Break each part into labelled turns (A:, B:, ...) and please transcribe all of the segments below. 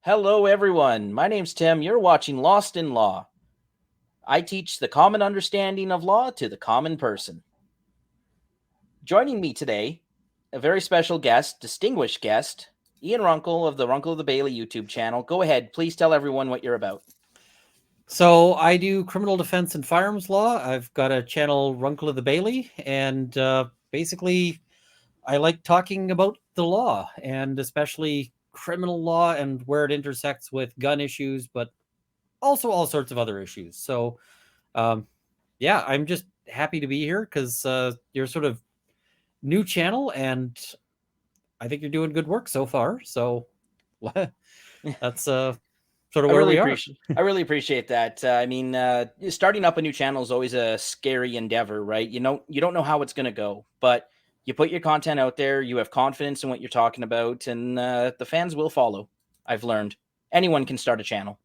A: Hello, everyone. My name's Tim. You're watching Lost in Law. I teach the common understanding of law to the common person. Joining me today, a very special guest, distinguished guest, Ian Runkle of the Runkle of the Bailey YouTube channel. Go ahead. Please tell everyone what you're about.
B: So I do criminal defense and firearms law. I've got a channel, Runkle of the Bailey, and basically I like talking about the law and especially criminal law and where it intersects with gun issues, but also all sorts of other issues. So, um, yeah, I'm just happy to be here because you're sort of new channel, and I think you're doing good work so far. So that's sort of
A: I
B: where
A: really
B: we are.
A: appreciate. I really appreciate that. Starting up a new channel is always a scary endeavor, right? You don't know how it's going to go, but you put your content out there. You have confidence in what you're talking about, and the fans will follow. I've learned anyone can start a channel.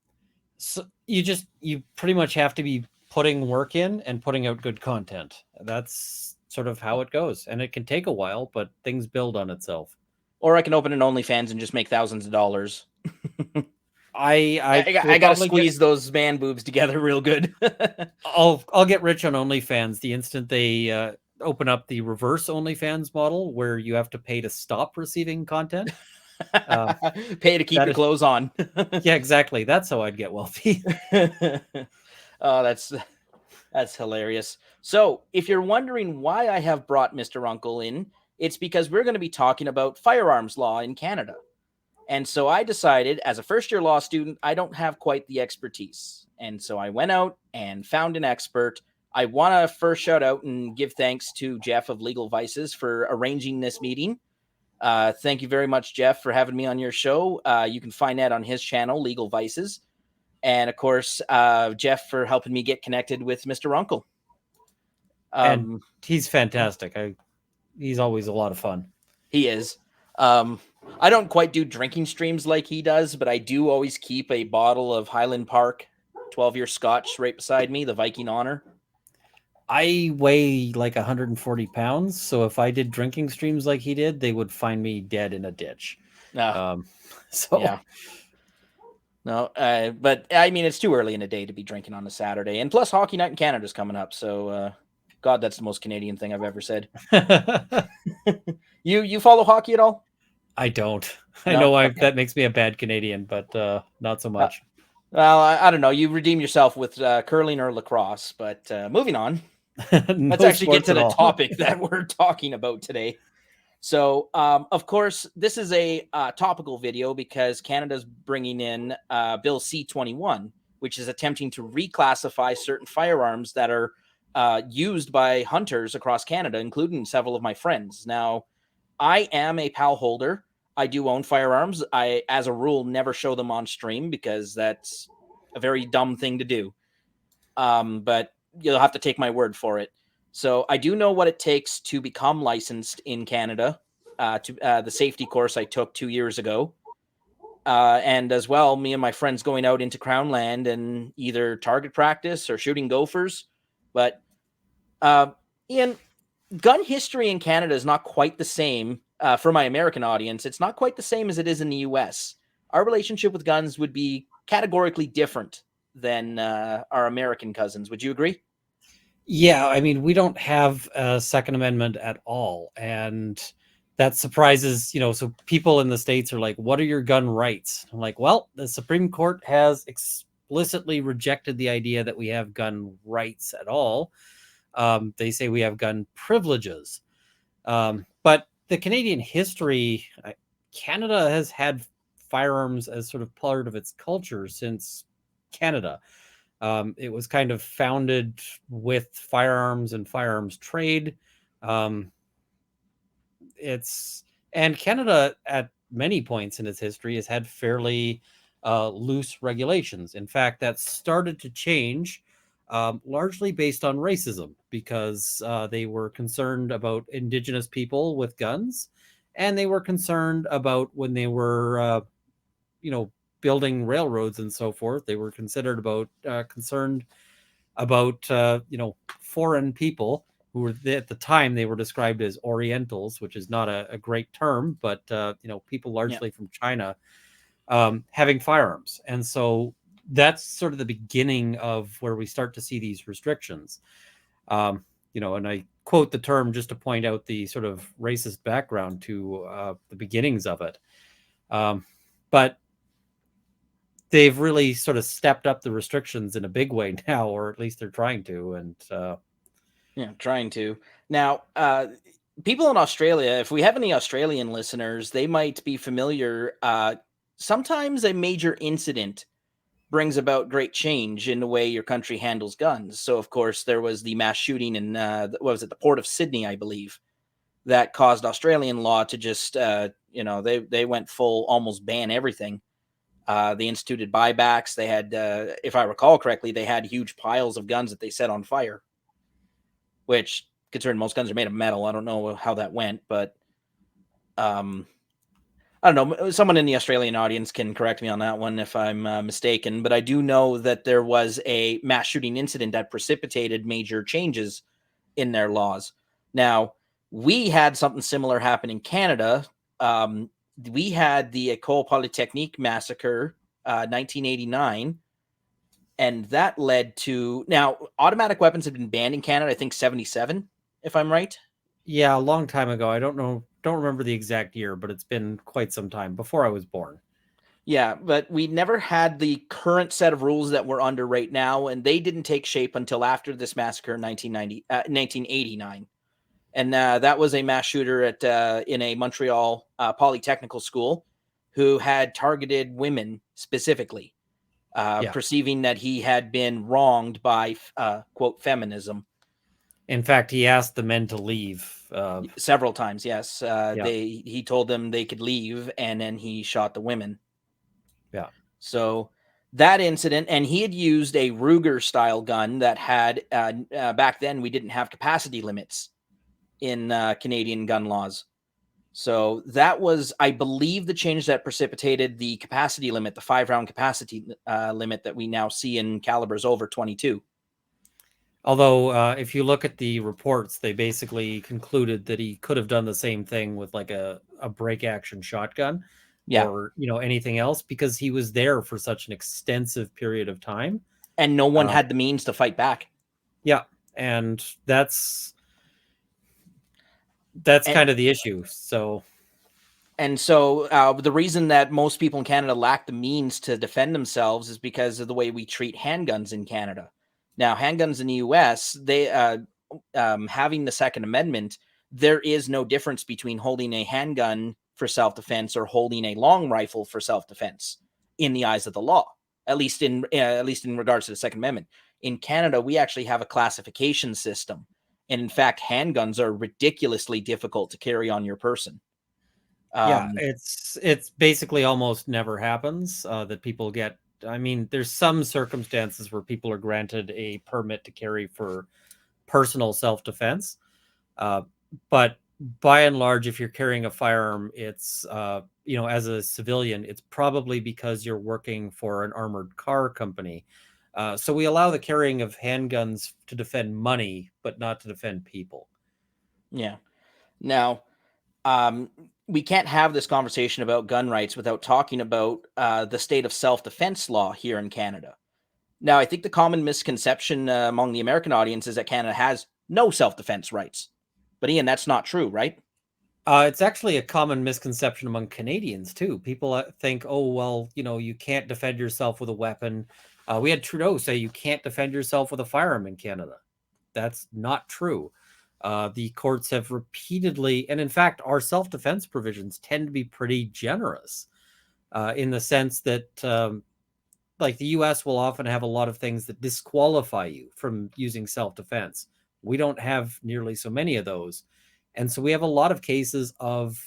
B: So you pretty much have to be putting work in and putting out good content. That's sort of how it goes, and it can take a while, but things build on itself.
A: Or I can open an OnlyFans and just make thousands of dollars.
B: I
A: I
B: will
A: got to
B: probably get
A: squeeze those man boobs together real good.
B: I'll get rich on OnlyFans the instant they open up the reverse OnlyFans model where you have to pay to stop receiving content.
A: Pay to keep
B: That
A: your
B: is
A: clothes on.
B: Yeah, exactly. That's how I'd get wealthy.
A: Oh, that's hilarious. So, if you're wondering why I have brought Mr. Uncle in, it's because we're going to be talking about firearms law in Canada. And so I decided, as a first year law student, I don't have quite the expertise. And so I went out and found an expert. I want to first shout out and give thanks to Jeff of Legal Vices for arranging this meeting. Thank you very much, Jeff, for having me on your show. You can find that on his channel, Legal Vices. And of course, Jeff for helping me get connected with Mr. Runkle.
B: And
A: Um,
B: he's fantastic. He's always a lot of fun.
A: he is. Um, I don't quite do drinking streams like he does, but I do always keep a bottle of Highland Park 12-year Scotch right beside me, the Viking Honor.
B: I weigh like 140 pounds, so if I did drinking streams like he did, they would find me dead in a ditch.
A: Uh,
B: Um, so
A: yeah. No, but I mean, it's too early in the day to be drinking on a Saturday. And plus, Hockey Night in Canada is coming up. So, God, that's the most Canadian thing I've ever said. You follow hockey at all?
B: I don't. I
A: No?
B: know
A: Okay.
B: that makes me a bad Canadian, but not so
A: Uh,
B: much.
A: well, I don't know. You redeem yourself with curling or lacrosse. But moving on, let's
B: No
A: actually get
B: sports
A: to
B: at
A: the
B: all.
A: topic that we're talking about today. So, of course, this is a topical video because Canada's bringing in Bill C-21, which is attempting to reclassify certain firearms that are used by hunters across Canada, including several of my friends. Now, I am a PAL holder. I do own firearms. I, as a rule, never show them on stream because that's a very dumb thing to do. But you'll have to take my word for it. So I do know what it takes to become licensed in Canada. To the safety course I took 2 years ago, and as well, me and my friends going out into Crown Land and either target practice or shooting gophers. But uh, Ian, gun history in Canada is not quite the same for my American audience. It's not quite the same as it is in the U.S. Our relationship with guns would be categorically different than our American cousins. Would you agree?
B: Yeah, I mean, we don't have a Second Amendment at all, and that surprises, so people in the States are like, what are your gun rights? I'm like, well, the Supreme Court has explicitly rejected the idea that we have gun rights at all. They say we have gun privileges. But the Canadian history, Canada has had firearms as sort of part of its culture since Canada. It was kind of founded with firearms and firearms trade. Um, it's and Canada at many points in its history has had fairly loose regulations. In fact, that started to change largely based on racism because they were concerned about Indigenous people with guns, and they were concerned about when they were, you know, building railroads and so forth. They were concerned about foreign people who were at the time they were described as Orientals, which is not a great term, but people
A: Yeah.
B: largely from China having firearms. And so that's sort of the beginning of where we start to see these restrictions. And I quote the term just to point out the sort of racist background to the beginnings of it. But they've really sort of stepped up the restrictions in a big way now, or at least they're trying to. And
A: trying to. Now, people in Australia, if we have any Australian listeners, they might be familiar. Sometimes a major incident brings about great change in the way your country handles guns. So, of course, there was the mass shooting in, what was it, the port of Sydney, I believe, that caused Australian law to just, they went full, almost ban everything. They instituted buybacks. They had, if I recall correctly, they had huge piles of guns that they set on fire, which, considering most guns are made of metal, I don't know how that went, but I don't know. Someone in the Australian audience can correct me on that one if I'm mistaken, but I do know that there was a mass shooting incident that precipitated major changes in their laws. Now, we had something similar happen in Canada. We had the École Polytechnique massacre, 1989, and that led to, now, automatic weapons have been banned in Canada, I think 77, if I'm right.
B: yeah, a long time ago. I don't remember the exact year, but it's been quite some time before I was born.
A: Yeah, but we never had the current set of rules that we're under right now, and they didn't take shape until after this massacre in 1989. And that was a mass shooter at in a Montreal polytechnical school who had targeted women specifically,
B: Yeah.
A: perceiving that he had been wronged by, quote, feminism.
B: In fact, he asked the men to leave.
A: Several times, yes.
B: Yeah.
A: He told them they could leave, and then he shot the women.
B: Yeah.
A: So that incident, and he had used a Ruger style gun that had, back then we didn't have capacity limits in Canadian gun laws. So that was, I believe, the change that precipitated the capacity limit, the 5-round capacity limit that we now see in calibers over 22.
B: Although, if you look at the reports, they basically concluded that he could have done the same thing with like a break action shotgun,
A: Yeah.
B: or anything else, because he was there for such an extensive period of time,
A: and no one had the means to fight back.
B: Yeah, and that's kind of the issue. So
A: the reason that most people in Canada lack the means to defend themselves is because of the way we treat handguns in Canada. Now, handguns in the U.S., they having the Second Amendment, there is no difference between holding a handgun for self-defense or holding a long rifle for self-defense in the eyes of the law. At least in regards to the Second Amendment. In Canada, we actually have a classification system, and in fact, handguns are ridiculously difficult to carry on your person.
B: Yeah, it's basically almost never happens that people get. I mean, there's some circumstances where people are granted a permit to carry for personal self-defense, but by and large, if you're carrying a firearm, it's as a civilian, it's probably because you're working for an armored car company. So we allow the carrying of handguns to defend money, but not to defend people.
A: Yeah. Now, we can't have this conversation about gun rights without talking about the state of self-defense law here in Canada. Now, I think the common misconception among the American audience is that Canada has no self-defense rights. But Ian, that's not true, right?
B: It's actually a common misconception among Canadians too. People think, oh, well, you can't defend yourself with a weapon. We had Trudeau say you can't defend yourself with a firearm in Canada. That's not true. The courts have repeatedly, and in fact, our self-defense provisions tend to be pretty generous in the sense that, like the U.S. will often have a lot of things that disqualify you from using self-defense. We don't have nearly so many of those. And so we have a lot of cases of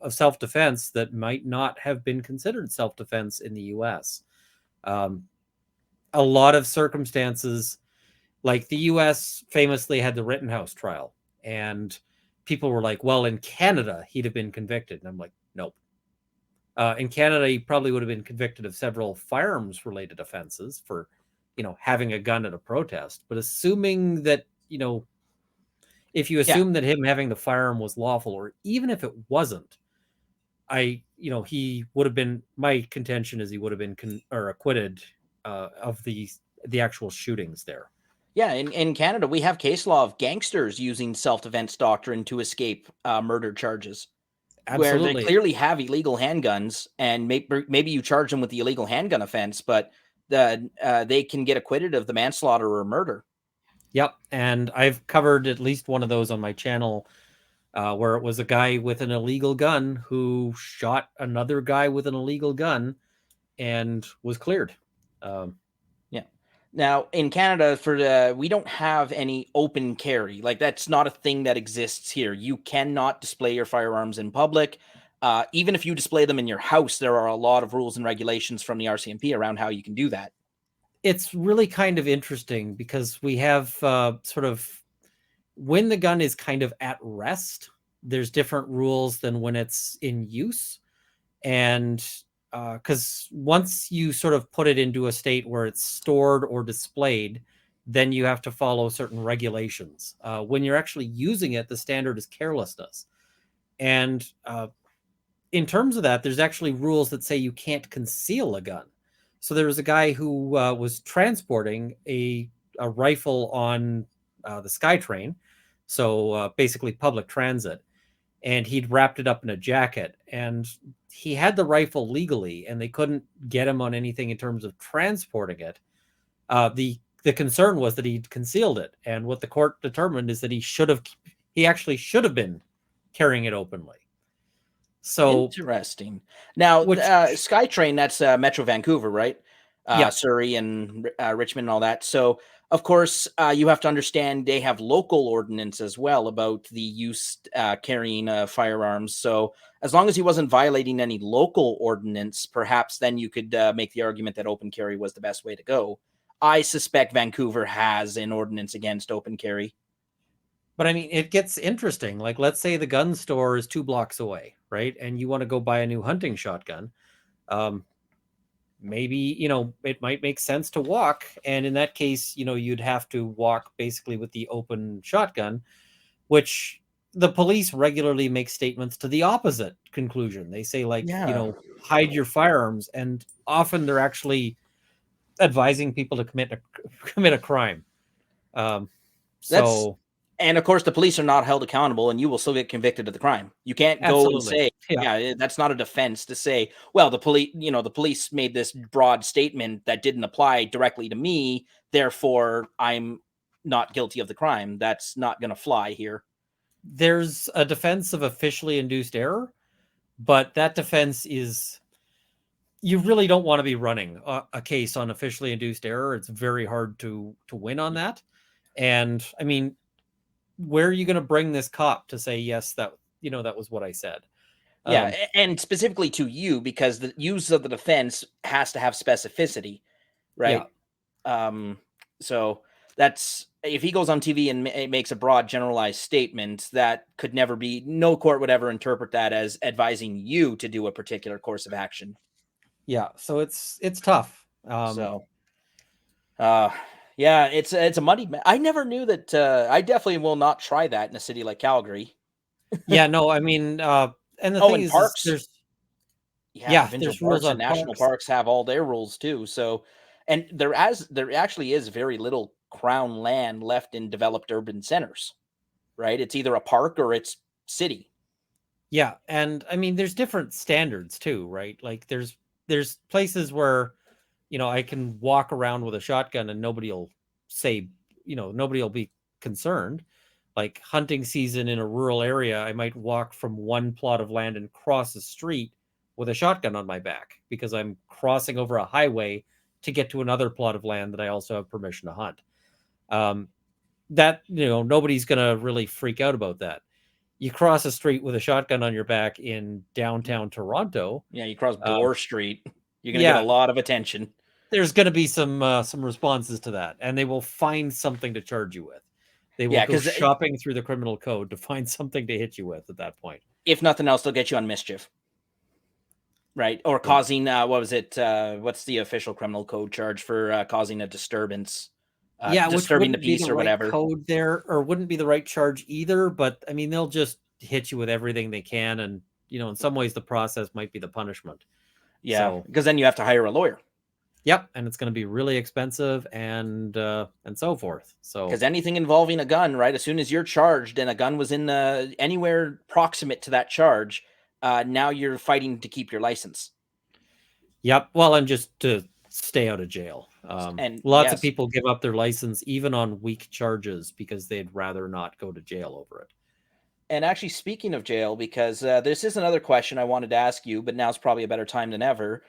B: self-defense that might not have been considered self-defense in the U.S. A lot of circumstances, like the U.S. famously had the Rittenhouse trial, and people were like, well, in Canada, he'd have been convicted. And I'm like, nope. In Canada, he probably would have been convicted of several firearms-related offenses for, having a gun at a protest. But assuming that, if you assume that him having the firearm was lawful, or even if it wasn't, he would have been, my contention is he would have been acquitted of the actual shootings there.
A: Yeah, in Canada, we have case law of gangsters using self-defense doctrine to escape murder charges, where they
B: Absolutely.
A: clearly have illegal handguns, and maybe you charge them with the illegal handgun offense, but they can get acquitted of the manslaughter or murder.
B: Yep. And I've covered at least one of those on my channel, where it was a guy with an illegal gun who shot another guy with an illegal gun and was cleared.
A: Yeah. Now in Canada, we don't have any open carry. Like, that's not a thing that exists here. You cannot display your firearms in public. Even if you display them in your house, there are a lot of rules and regulations from the RCMP around how you can do that.
B: It's really kind of interesting because we have sort of, when the gun is kind of at rest, there's different rules than when it's in use. And because once you sort of put it into a state where it's stored or displayed, then you have to follow certain regulations. When you're actually using it, the standard is carelessness. And in terms of that, there's actually rules that say you can't conceal a gun. So there was a guy who was transporting a rifle on the SkyTrain, so basically public transit, and he'd wrapped it up in a jacket, and he had the rifle legally, and they couldn't get him on anything in terms of transporting it. The concern was that he'd concealed it, and what the court determined is that he actually should have been carrying it openly. So
A: interesting. Now, SkyTrain, that's Metro Vancouver, right?
B: Yeah.
A: Surrey and Richmond and all that. So, of course, you have to understand they have local ordinance as well about the use carrying firearms. So, as long as he wasn't violating any local ordinance, perhaps then you could make the argument that open carry was the best way to go. I suspect Vancouver has an ordinance against open carry.
B: But I mean, it gets interesting. Like, let's say the gun store is 2 blocks away, right? And you want to go buy a new hunting shotgun. Maybe, it might make sense to walk. And in that case, you'd have to walk basically with the open shotgun, which the police regularly make statements to the opposite conclusion. They say, like, hide your firearms. And often they're actually advising people to commit a crime.
A: And of course, the police are not held accountable, and you will still get convicted of the crime. You can't go and say, that's not a defense to say, well, the police made this broad statement that didn't apply directly to me, therefore I'm not guilty of the crime. That's not going to fly here.
B: There's a defense of officially induced error, but that defense is, you really don't want to be running a case on officially induced error. It's very hard to win on that. And I mean, where are you going to bring this cop to say, yes, that was what I said?
A: Yeah. And specifically to you, because the use of the defense has to have specificity, right? Yeah. So that's, if he goes on TV and makes a broad generalized statement, that could never be, no court would ever interpret that as advising you to do a particular course of action.
B: Yeah. So it's tough.
A: Yeah, it's a muddy. I never knew that. I definitely will not try that in a city like Calgary.
B: Yeah, no, I mean, and the thing is,
A: parks.
B: There's
A: rules on national parks have all their rules too. So, and there actually is very little crown land left in developed urban centers, right? It's either a park or it's city.
B: Yeah, and I mean, there's different standards too, right? Like, there's places where, I can walk around with a shotgun and nobody will say, nobody will be concerned. Like, hunting season in a rural area, I might walk from one plot of land and cross the street with a shotgun on my back because I'm crossing over a highway to get to another plot of land that I also have permission to hunt. That, nobody's going to really freak out about that. You cross a street with a shotgun on your back in downtown Toronto.
A: Yeah, you cross Bloor Street, you're going to get a lot of attention.
B: There's going to be some responses to that, and they will find something to charge you with. They will go shopping through the criminal code to find something to hit you with at that point.
A: If nothing else, they'll get you on mischief, right? Or causing, what's the official criminal code charge for causing a disturbance? Disturbing the peace or whatever.
B: Code there, or wouldn't be the right charge either. But I mean, they'll just hit you with everything they can, and in some ways the process might be the punishment.
A: Yeah,
B: So,
A: because then you have to hire a lawyer.
B: yep, and it's going to be really expensive and so forth. So,
A: Because anything involving a gun, right? As soon as you're charged and a gun was in anywhere proximate to that charge, now you're fighting to keep your license.
B: yep. Well, and just to stay out of jail.
A: And
B: Lots of
A: yes,
B: people give up their license even on weak charges because they'd rather not go to jail over it.
A: and actually, speaking of jail, because this is another question I wanted to ask you, but now's probably a better time than ever.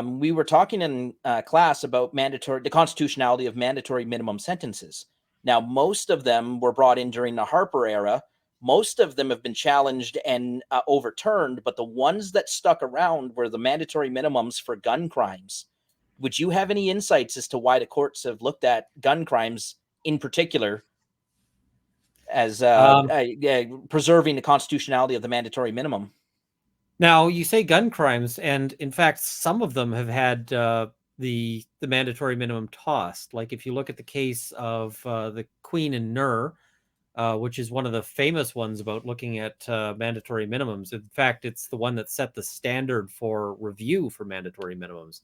A: We were talking in class about the constitutionality of mandatory minimum sentences. Now, most of them were brought in during the Harper era. Most of them have been challenged and overturned, but the ones that stuck around were the mandatory minimums for gun crimes. Would you have any insights as to why the courts have looked at gun crimes in particular as preserving the constitutionality of the mandatory minimum?
B: Now, you say gun crimes, and in fact, some of them have had the mandatory minimum tossed. Like if you look at the case of the Queen and Nur, which is one of the famous ones about looking at mandatory minimums. In fact, it's the one that set the standard for review for mandatory minimums.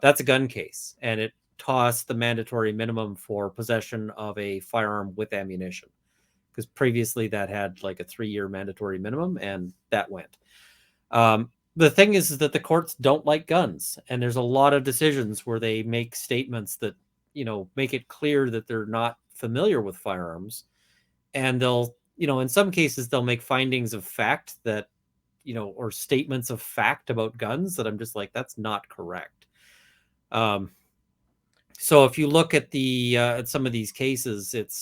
B: That's a gun case, and it tossed the mandatory minimum for possession of a firearm with ammunition, because previously that had like a 3-year mandatory minimum, and that went. The thing is that the courts don't like guns, and there's a lot of decisions where they make statements that make it clear that they're not familiar with firearms, and they'll in some cases they'll make findings of fact that or statements of fact about guns that I'm just like, that's not correct. So if you look at at some of these cases, it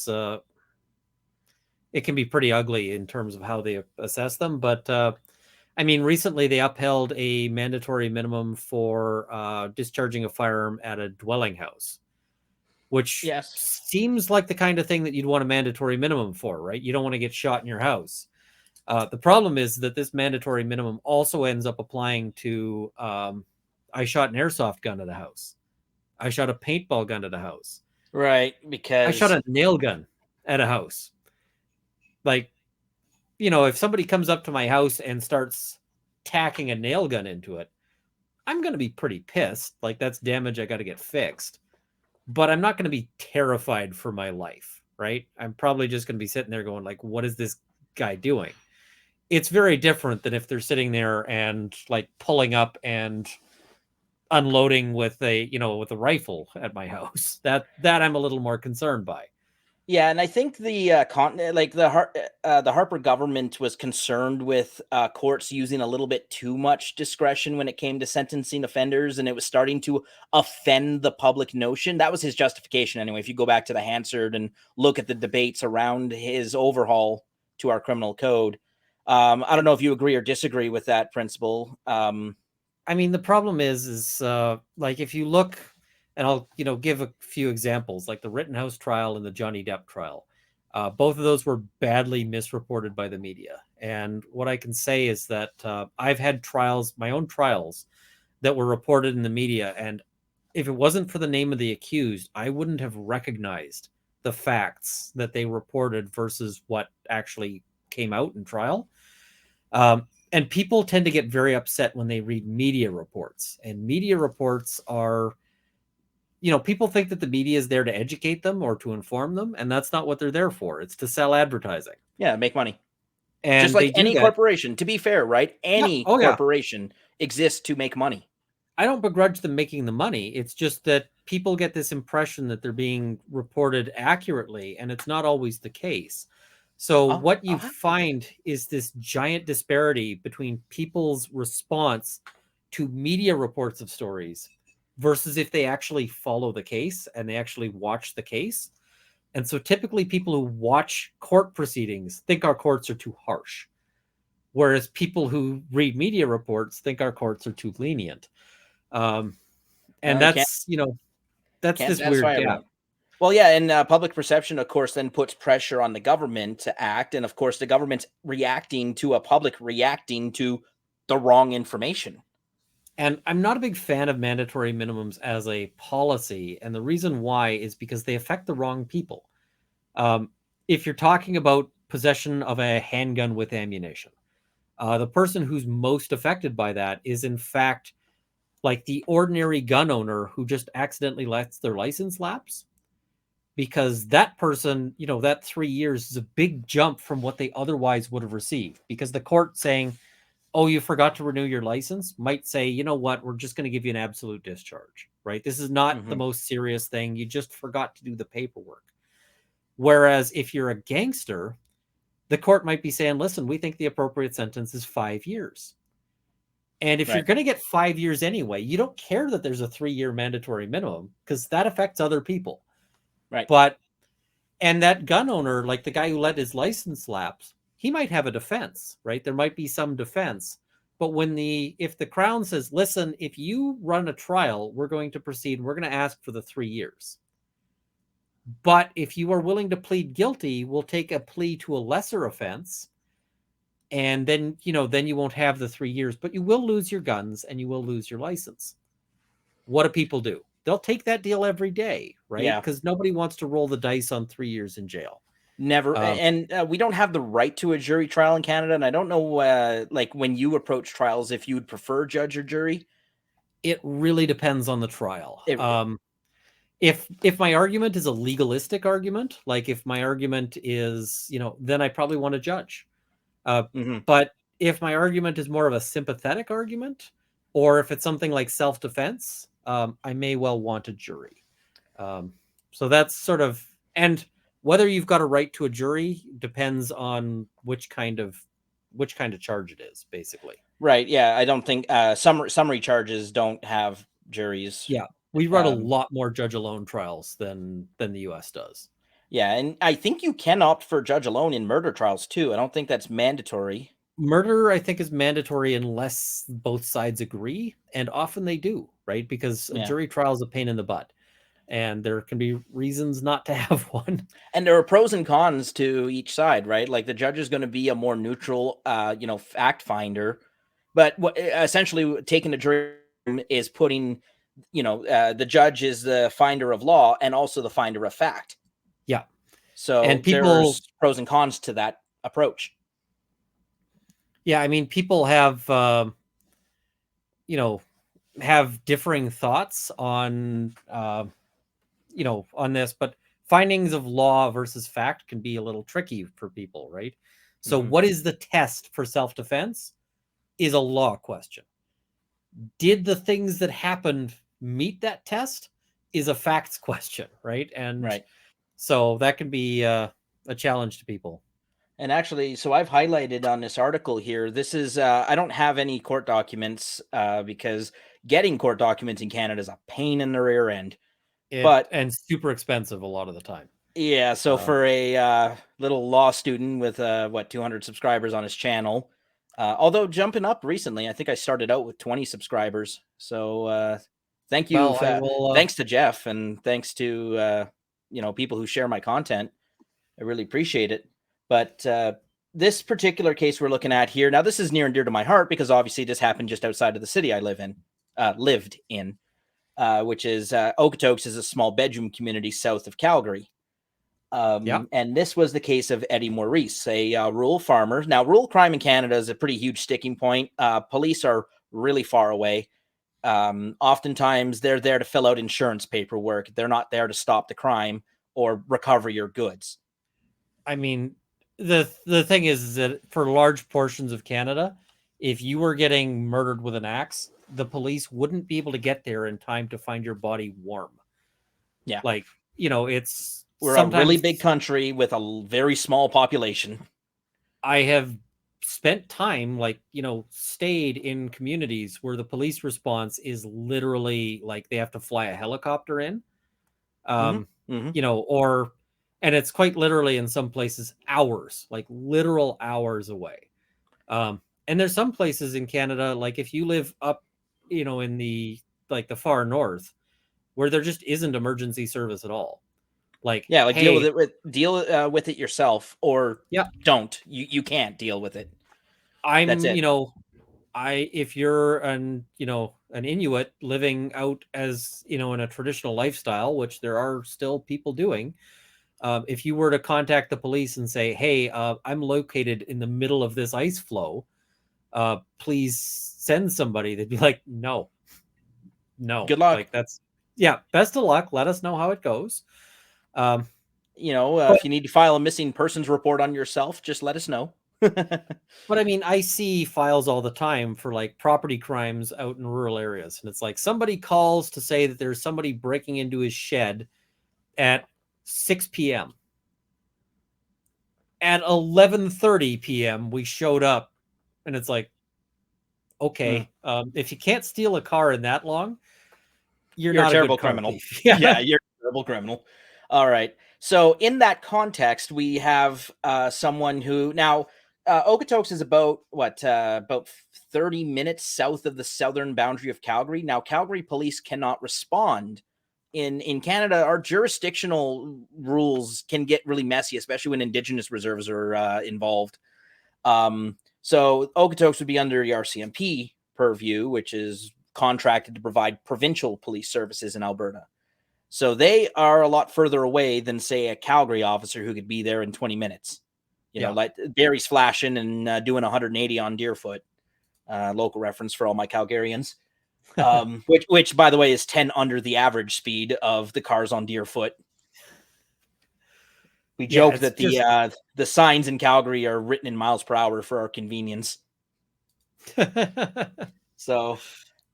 B: can be pretty ugly in terms of how they assess them. But I mean, recently they upheld a mandatory minimum for discharging a firearm at a dwelling house, which
A: Yes.
B: seems like the kind of thing that you'd want a mandatory minimum for, right? You don't want to get shot in your house. The problem is that this mandatory minimum also ends up applying to I shot an airsoft gun at a house. I shot a paintball gun at a house.
A: Right,
B: I shot
A: because
B: a nail gun at a house. Like, if somebody comes up to my house and starts tacking a nail gun into it, I'm going to be pretty pissed. Like, that's damage I got to get fixed. But I'm not going to be terrified for my life, right? I'm probably just going to be sitting there going, like, what is this guy doing? It's very different than if they're sitting there and like pulling up and unloading with a rifle at my house. That I'm a little more concerned by.
A: yeah, and I think the the Harper government was concerned with courts using a little bit too much discretion when it came to sentencing offenders, and it was starting to offend the public notion. That was his justification, anyway. If you go back to the Hansard and look at the debates around his overhaul to our criminal code, I don't know if you agree or disagree with that principle.
B: I mean, the problem is like if you look, and I'll give a few examples, like the Rittenhouse trial and the Johnny Depp trial. Both of those were badly misreported by the media. And what I can say is that I've had my own trials, that were reported in the media, and if it wasn't for the name of the accused, I wouldn't have recognized the facts that they reported versus what actually came out in trial. And people tend to get very upset when they read media reports. And media reports are, people think that the media is there to educate them or to inform them, and that's not what they're there for. It's to sell advertising.
A: Yeah, make money. Just
B: And
A: like
B: they do
A: any
B: that.
A: corporation, to be fair, right?
B: Yeah.
A: Any
B: Oh, yeah.
A: corporation exists to make money.
B: I don't begrudge them making the money. It's just that people get this impression that they're being reported accurately, and it's not always the case. So what you find is this giant disparity between people's response to media reports of stories versus if they actually follow the case and they actually watch the case. And so typically people who watch court proceedings think our courts are too harsh, whereas people who read media reports think our courts are too lenient. And that's this weird gap.
A: Well, yeah, and public perception, of course, then puts pressure on the government to act, and of course, the government's reacting to a public reacting to the wrong information.
B: And I'm not a big fan of mandatory minimums as a policy, and the reason why is because they affect the wrong people. If you're talking about possession of a handgun with ammunition, The person who's most affected by that is, in fact, like the ordinary gun owner who just accidentally lets their license lapse, because that person, that 3 years is a big jump from what they otherwise would have received, because the court saying, oh, you forgot to renew your license, might say, you know what, we're just going to give you an absolute discharge, right? This is not the most serious thing. You just forgot to do the paperwork. Whereas if you're a gangster, the court might be saying, listen, we think the appropriate sentence is 5 years. And if you're going to get 5 years anyway, you don't care that there's a 3-year mandatory minimum, because that affects other people.
A: Right.
B: And that gun owner, like the guy who let his license lapse, he might have a defense, right? There might be some defense. But if the Crown says, listen, if you run a trial, we're going to proceed. We're going to ask for the 3 years. But if you are willing to plead guilty, we'll take a plea to a lesser offense. And then, then you won't have the 3 years, but you will lose your guns and you will lose your license. What do people do? They'll take that deal every day, right?
A: Yeah.
B: Because nobody wants to roll the dice on 3 years in jail.
A: Never. And we don't have the right to a jury trial in Canada. And I don't know, like when you approach trials, if you would prefer judge or jury.
B: It really depends on the trial. If my argument is a legalistic argument, like if my argument is, then I probably want a judge. But if my argument is more of a sympathetic argument, or if it's something like self-defense, I may well want a jury. So that's sort of, and whether you've got a right to a jury depends on which kind of charge it is, basically.
A: Right. Yeah. I don't think summary charges don't have juries.
B: Yeah. We run a lot more judge alone trials than the US does.
A: Yeah. And I think you can opt for judge alone in murder trials too. I don't think that's mandatory.
B: Murder, I think, is mandatory unless both sides agree. And often they do, right? Because a jury trial is a pain in the butt. And there can be reasons not to have one.
A: And there are pros and cons to each side, right? Like the judge is going to be a more neutral, fact finder. But what essentially taking the jury is putting, the judge is the finder of law and also the finder of fact.
B: Yeah.
A: So
B: and
A: there's pros and cons to that approach.
B: Yeah. I mean, people have, have differing thoughts on, on this, but findings of law versus fact can be a little tricky for people, right? So what is the test for self-defense is a law question. Did the things that happened meet that test is a facts question, right? And so that can be a challenge to people.
A: And actually, so I've highlighted on this article here, this is, I don't have any court documents because getting court documents in Canada is a pain in the rear end.
B: And super expensive a lot of the time.
A: Yeah, so for a little law student with 200 subscribers on his channel, although jumping up recently, I think I started out with 20 subscribers. So thank you, thanks to Jeff, and thanks to people who share my content. I really appreciate it. But this particular case we're looking at here, now this is near and dear to my heart because obviously this happened just outside of the city I lived in. Which is Okotoks is a small bedroom community south of Calgary. And this was the case of Eddie Maurice, a rural farmer. Now, rural crime in Canada is a pretty huge sticking point. Police are really far away. Oftentimes, they're there to fill out insurance paperwork. They're not there to stop the crime or recover your goods.
B: I mean, the thing is that for large portions of Canada, if you were getting murdered with an axe, the police wouldn't be able to get there in time to find your body warm.
A: Yeah.
B: Like,
A: we're a really big country with a very small population.
B: I have spent time, stayed in communities where the police response is literally like they have to fly a helicopter in. And it's quite literally in some places hours, like literal hours away. And there's some places in Canada, like if you live up, in the far north, where there just isn't emergency service at all.
A: Deal with it yourself, or don't. You can't deal with it.
B: That's it. If you're an Inuit living out as in a traditional lifestyle, which there are still people doing, if you were to contact the police and say, hey, I'm located in the middle of this ice flow, please send somebody. They'd be like, no,
A: Good luck.
B: like that's, yeah, best of luck. Let us know how it goes. Um,
A: If you need to file a missing persons report on yourself, just let us know.
B: But I mean, I see files all the time for like property crimes out in rural areas. And it's like somebody calls to say that there's somebody breaking into his shed at 6 p.m. At 11:30 p.m., we showed up, and it's like, okay, if you can't steal a car in that long, you're
A: a
B: not a
A: terrible
B: good car
A: criminal.
B: thief.
A: Yeah, you're a terrible criminal. All right. So in that context, we have someone who now Okotoks is about 30 minutes south of the southern boundary of Calgary. Now, Calgary police cannot respond. In Canada, our jurisdictional rules can get really messy, especially when Indigenous reserves are involved. So Okotoks would be under the RCMP purview, which is contracted to provide provincial police services in Alberta. So they are a lot further away than, say, a Calgary officer who could be there in 20 minutes. You know, like Barry's flashing and doing 180 on Deerfoot. Local reference for all my Calgarians. Which, by the way, is 10 under the average speed of the cars on Deerfoot. We joke that the signs in Calgary are written in miles per hour for our convenience. So,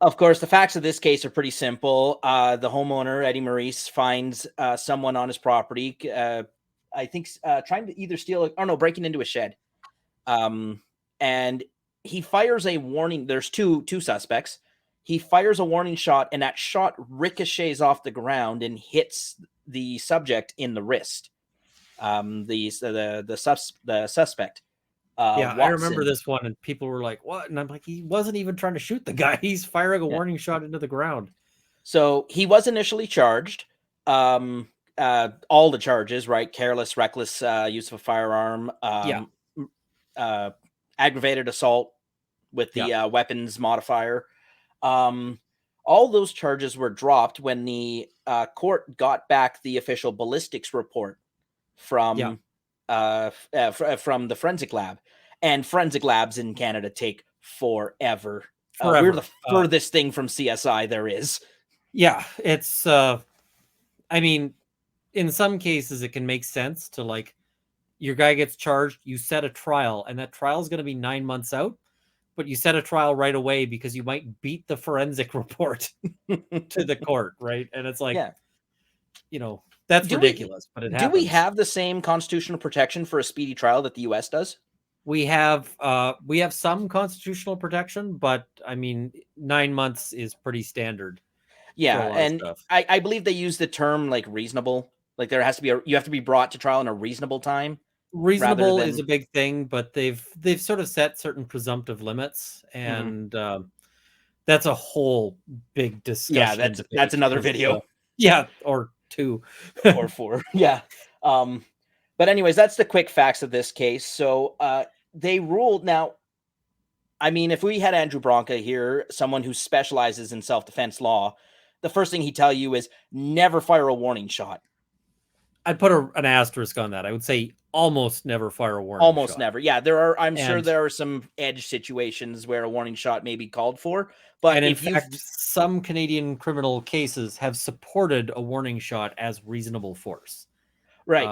A: of course, the facts of this case are pretty simple. The homeowner, Eddie Maurice, finds someone on his property, I think trying to either steal, breaking into a shed. And he fires a warning. There's two suspects. He fires a warning shot, and that shot ricochets off the ground and hits the subject in the wrist. The suspect.
B: Watson. I remember this one, and people were like, "What?" And I'm like, "He wasn't even trying to shoot the guy. He's firing a warning shot into the ground."
A: So he was initially charged. All the charges, right? Careless, reckless use of a firearm. Aggravated assault with the weapons modifier. All those charges were dropped when the court got back the official ballistics report from the forensic lab, and forensic labs in Canada take forever. We're the furthest thing from CSI there is.
B: Yeah, it's. I mean, in some cases, it can make sense to like, your guy gets charged, you set a trial, and that trial is going to be 9 months out. But you set a trial right away because you might beat the forensic report to the court, right? And it's like, that's ridiculous, but it happens.
A: Do we have the same constitutional protection for a speedy trial that the U.S. does?
B: We have some constitutional protection, but I mean, 9 months is pretty standard.
A: Yeah, and I believe they use the term like reasonable. Like you have to be brought to trial in a reasonable time.
B: Reasonable is a big thing, but they've sort of set certain presumptive limits, and that's a whole big discussion.
A: Yeah, that's another video.
B: Or 2
A: or 4. Yeah. But anyways, that's the quick facts of this case. So they ruled. Now, I mean, if we had Andrew Bronca here, someone who specializes in self-defense law, the first thing he'd tell you is never fire a warning shot.
B: I'd put an asterisk on that. I would say almost never fire a warning shot.
A: Almost never. Yeah, I'm sure there are some edge situations where a warning shot may be called for. But
B: in fact, some Canadian criminal cases have supported a warning shot as reasonable force.
A: Right.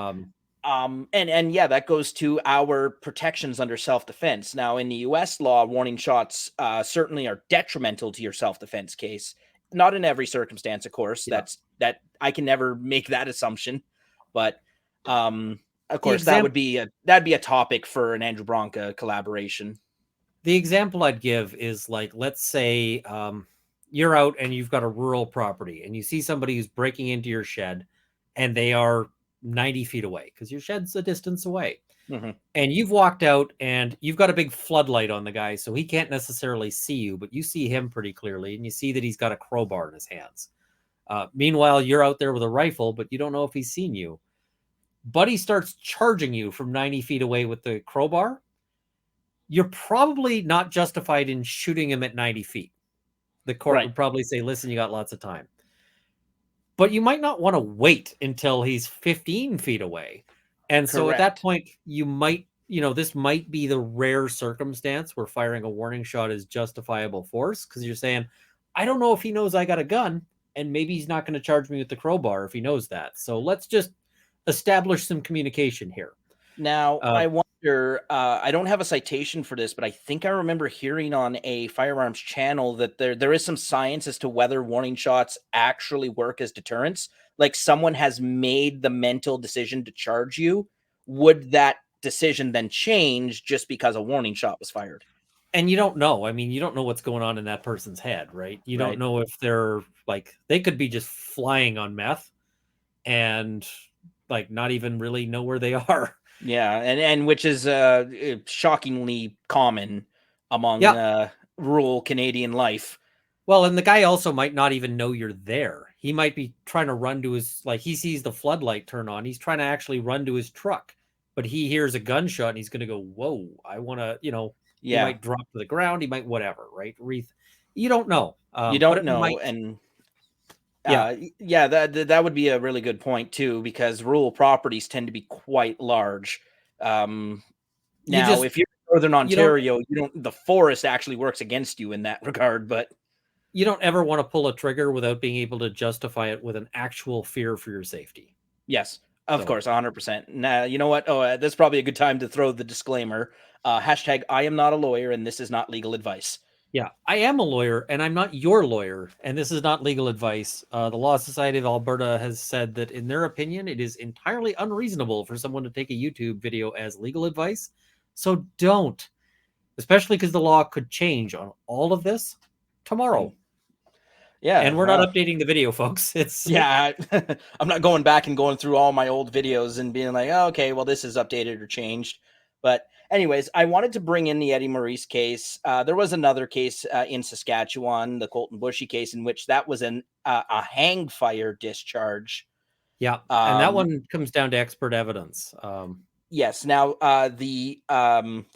A: And that goes to our protections under self-defense. Now, in the U.S. law, warning shots certainly are detrimental to your self-defense case. Not in every circumstance, of course. Yeah. That I can never make that assumption. But of course, that'd be a topic for an Andrew Bronca collaboration.
B: The example I'd give is like, let's say you're out and you've got a rural property and you see somebody who's breaking into your shed, and they are 90 feet away because your shed's a distance away. Mm-hmm. And you've walked out and you've got a big floodlight on the guy, so he can't necessarily see you, but you see him pretty clearly, and you see that he's got a crowbar in his hands. Meanwhile, you're out there with a rifle, but you don't know if he's seen you. Buddy starts charging you from 90 feet away with the crowbar. You're probably not justified in shooting him at 90 feet. The court would probably say, listen, you got lots of time. But you might not want to wait until he's 15 feet away. And so at that point, you might this might be the rare circumstance where firing a warning shot is justifiable force, because you're saying, I don't know if he knows I got a gun, and maybe he's not going to charge me with the crowbar if he knows that. So let's just establish some communication here.
A: Now,
B: Uh,
A: I wonder, I don't have a citation for this, but I think I remember hearing on a firearms channel that there is some science as to whether warning shots actually work as deterrents. Like someone has made the mental decision to charge you. Would that decision then change just because a warning shot was fired?
B: and you don't know. I mean, you don't know what's going on in that person's head, right? You don't
A: Right.
B: know if they're like, they could be just flying on meth and like not even really know where they are.
A: Yeah, and which is shockingly common among
B: Yeah.
A: rural Canadian life.
B: Well, and the guy also might not even know you're there. He might be trying to run to his, like, he sees the floodlight turn on. He's trying to actually run to his truck, but he hears a gunshot and he's going to go, whoa, I want to, he
A: Yeah,
B: might drop to the ground. He might, whatever, right? You don't know.
A: you
B: But
A: don't
B: it
A: know,
B: might,
A: and
B: yeah,
A: yeah, that would be a really good point too, because rural properties tend to be quite large. Um,
B: you
A: Now,
B: just,
A: if you're in Northern
B: you don't,
A: Ontario, you don't. The forest actually works against you in that regard. But
B: you don't ever want to pull a trigger without being able to justify it with an actual fear for your safety.
A: yes, of
B: So,
A: course, 100%. Now, you know what? Oh, that's probably a good time to throw the disclaimer. Hashtag I am not a lawyer, and this is not legal advice.
B: yeah, I am a lawyer and I'm not your lawyer, and this is not legal advice. The Law Society of Alberta has said that, in their opinion, it is entirely unreasonable for someone to take a YouTube video as legal advice. So don't, especially because the law could change on all of this tomorrow.
A: Mm. Yeah,
B: And we're not
A: well,
B: updating the video, folks. It's,
A: yeah, I'm not going back and going through all my old videos and being like, oh, okay, well, this is updated or changed. But anyways, I wanted to bring in the Eddie Maurice case. There was another case in Saskatchewan, the Colton Bushy case, in which that was a hang fire discharge.
B: yeah. And that
A: Um,
B: one comes down to expert evidence.
A: yes. Now, the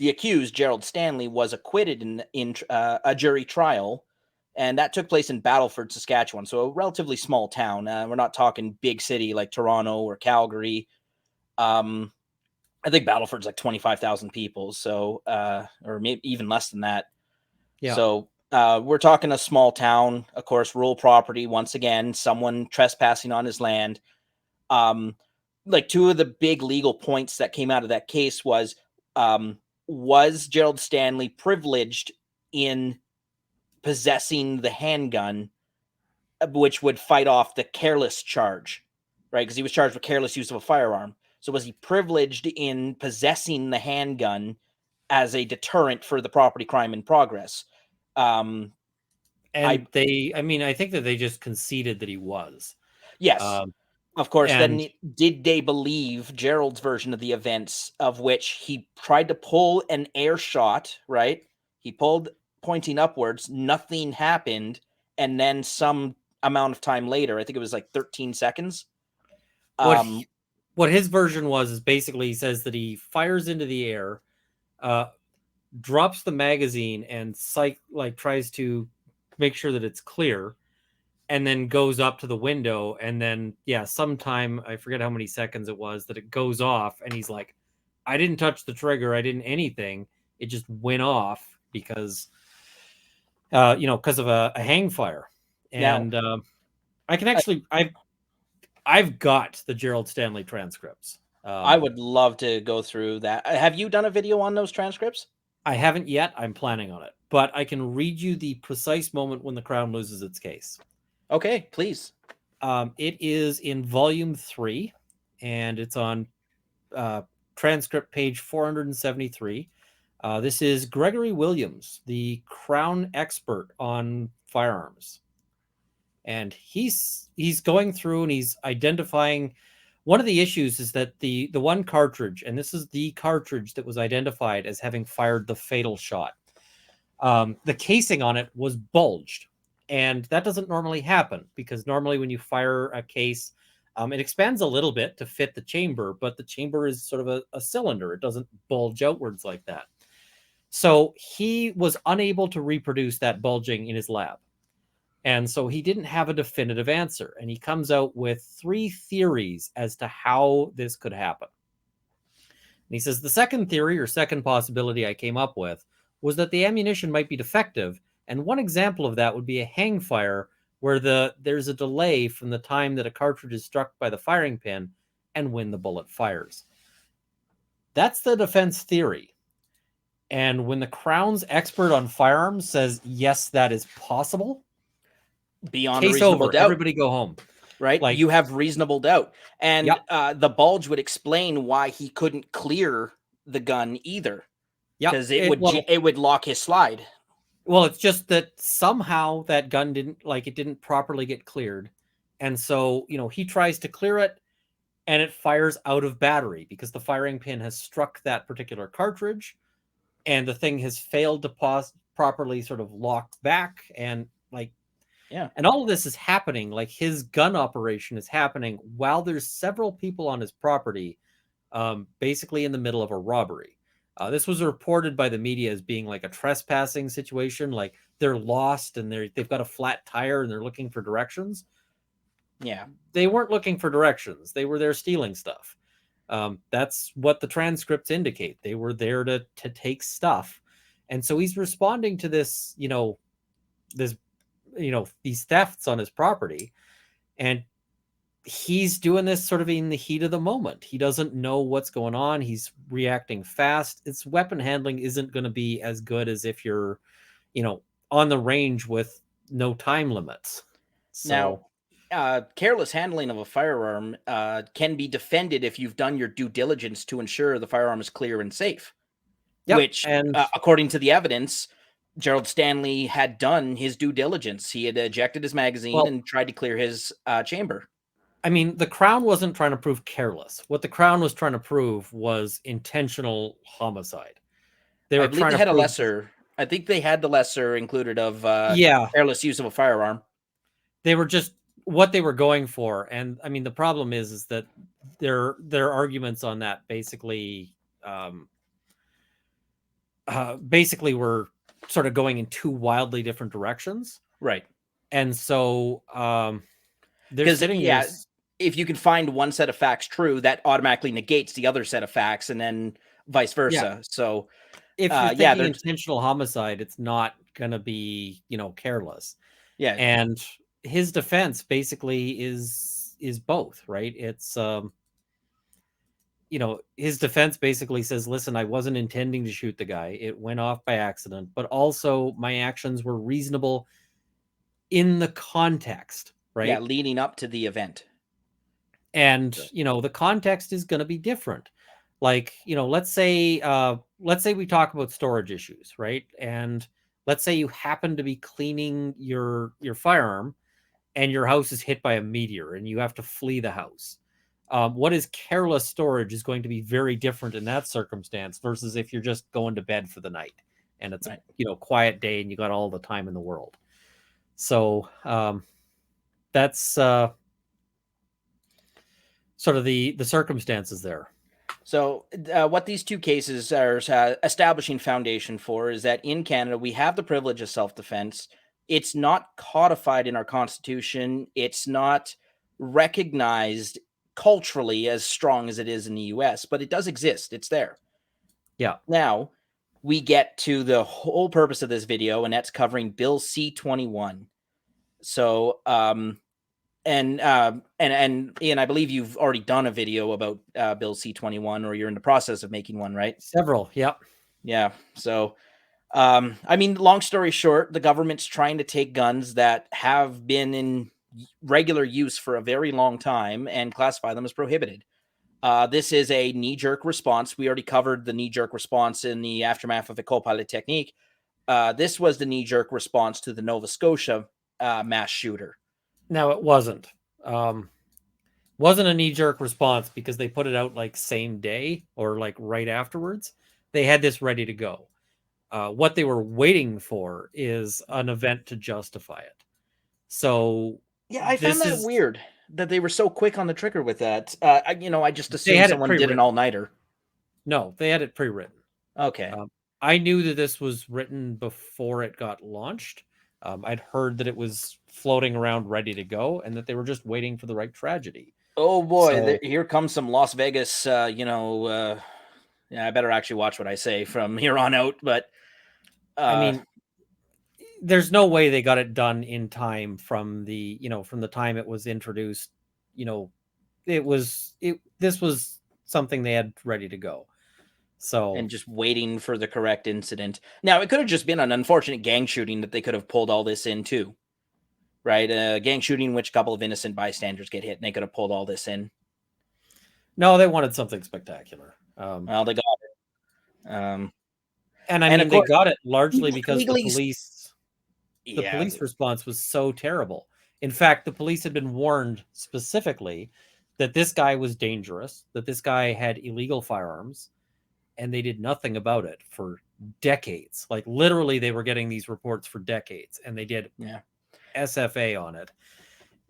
A: accused Gerald Stanley was acquitted in a jury trial, and that took place in Battleford, Saskatchewan. So a relatively small town. We're not talking big city like Toronto or Calgary. Um, I think Battleford's like 25,000 people, so or maybe even less than that.
B: Yeah.
A: So we're talking a small town, of course, rural property. Once again, someone trespassing on his land. Um, like two of the big legal points that came out of that case um, was Gerald Stanley privileged in possessing the handgun, which would fight off the careless charge, right? Because he was charged with careless use of a firearm. So was he privileged in possessing the handgun as a deterrent for the property crime in progress? Um,
B: And
A: I
B: I mean, I think that they just conceded that he was.
A: Yes,
B: Um,
A: of course.
B: and
A: Did they believe Gerald's version of the events, of which he tried to pull an air shot? Right, he pulled pointing upwards. Nothing happened, and then some amount of time later, I think it was like 13 seconds.
B: what
A: Um,
B: what his version was is basically he says that he fires into the air, uh, drops the magazine, and tries to make sure that it's clear, and then goes up to the window, and then sometime I forget how many seconds it was that it goes off, and he's like, I didn't touch the trigger, I didn't anything, it just went off because because of a hang fire.
A: Now,
B: And I can
A: I,
B: actually I've got the Gerald Stanley transcripts.
A: I would love to go through that. Have you done a video on those transcripts?
B: I haven't yet. I'm planning on it, but I can read you the precise moment when the Crown loses its case.
A: Okay, please.
B: It is in volume 3, and it's on transcript page 473. This is Gregory Williams, the Crown expert on firearms, and he's going through and he's identifying. One of the issues is that the one cartridge, and this is the cartridge that was identified as having fired the fatal shot, the casing on it was bulged, and that doesn't normally happen, because normally when you fire a case, it expands a little bit to fit the chamber, but the chamber is sort of a cylinder. It doesn't bulge outwards like that. So he was unable to reproduce that bulging in his lab. And so he didn't have a definitive answer. And he comes out with 3 theories as to how this could happen. he says the second theory or second possibility I came up with was that the ammunition might be defective, and one example of that would be a hang fire where there's a delay from the time that a cartridge is struck by the firing pin and when the bullet fires. That's the defense theory. And when the Crown's expert on firearms says, yes, that is possible,
A: Beyond a
B: case
A: reasonable
B: over.
A: doubt.
B: Everybody go home.
A: Right?
B: Like,
A: you have reasonable doubt. And
B: yep.
A: the bulge would explain why he couldn't clear the gun either. Because it would lock his slide.
B: Well, it's just that somehow that gun didn't properly get cleared. And so, he tries to clear it and it fires out of battery because the firing pin has struck that particular cartridge and the thing has failed to properly sort of lock back. And and all of this is happening, like his gun operation is happening while there's several people on his property, basically in the middle of a robbery. This was reported by the media as being like a trespassing situation, like they're lost and they've got a flat tire and they're looking for directions.
A: Yeah.
B: They weren't looking for directions. They were there stealing stuff. That's what the transcripts indicate. They were there to take stuff. And so he's responding to this, these thefts on his property. And he's doing this sort of in the heat of the moment. He doesn't know what's going on. He's reacting fast. Its weapon handling isn't going to be as good as if you're, on the range with no time limits.
A: So now, careless handling of a firearm can be defended if you've done your due diligence to ensure the firearm is clear and safe. Yep. Which, according to the evidence, Gerald Stanley had done his due diligence. He had ejected his magazine and tried to clear his chamber.
B: I mean, the Crown wasn't trying to prove careless. What the Crown was trying to prove was intentional homicide.
A: I think they had the lesser included of careless use of a firearm.
B: They were just what they were going for. And I mean, the problem is that their arguments on that basically were sort of going in two wildly different directions.
A: Right.
B: And so they're sitting
A: if you can find one set of facts true, that automatically negates the other set of facts and then vice versa. Yeah. So
B: if you're thinking intentional homicide, it's not going to be, careless.
A: Yeah.
B: And his defense basically is both, right? It's his defense basically says, listen, I wasn't intending to shoot the guy. It went off by accident, but also my actions were reasonable in the context, right?
A: Yeah, leading up to the event.
B: And, the context is going to be different. Like, let's say we talk about storage issues, right? And let's say you happen to be cleaning your firearm and your house is hit by a meteor and you have to flee the house. What is careless storage is going to be very different in that circumstance versus if you're just going to bed for the night and it's a quiet day and you got all the time in the world. So that's sort of the circumstances there.
A: So what these two cases are establishing foundation for is that in Canada, we have the privilege of self-defense. It's not codified in our Constitution. It's not recognized culturally as strong as it is in the US, but it does exist. It's there.
B: Yeah.
A: Now we get to the whole purpose of this video, and that's covering Bill C-21. So, and Ian, I believe you've already done a video about Bill C-21, or you're in the process of making one, right?
B: Several. Yep.
A: Yeah. So, I mean, long story short, the government's trying to take guns that have been in regular use for a very long time and classify them as prohibited. This is a knee-jerk response. We already covered the knee-jerk response in the aftermath of the co-pilot technique. This was the knee-jerk response to the Nova Scotia mass shooter.
B: No, it wasn't. Wasn't a knee-jerk response because they put it out like same day or like right afterwards. They had this ready to go. What they were waiting for is an event to justify it. So
A: yeah, I found that weird that they were so quick on the trigger with that. I just assumed someone did an all-nighter.
B: No, they had it pre-written.
A: Okay.
B: I knew that this was written before it got launched. I'd heard that it was floating around ready to go and that they were just waiting for the right tragedy.
A: Oh boy, here comes some Las Vegas, Yeah, I better actually watch what I say from here on out. But
B: I mean, there's no way they got it done in time from the from the time it was introduced. You know, this was something they had ready to go. So
A: and just waiting for the correct incident. Now, it could have just been an unfortunate gang shooting that they could have pulled all this in too, right? A gang shooting in which a couple of innocent bystanders get hit, and they could have pulled all this in.
B: no, they wanted something spectacular.
A: Well, they got it.
B: And I
A: And of
B: mean, they
A: course,
B: got it largely because
A: legally,
B: the
A: yeah,
B: police response was so terrible. In fact, the police had been warned specifically that this guy was dangerous, that this guy had illegal firearms, and they did nothing about it for decades. Like literally, they were getting these reports for decades, and they did
A: yeah,
B: SFA on it.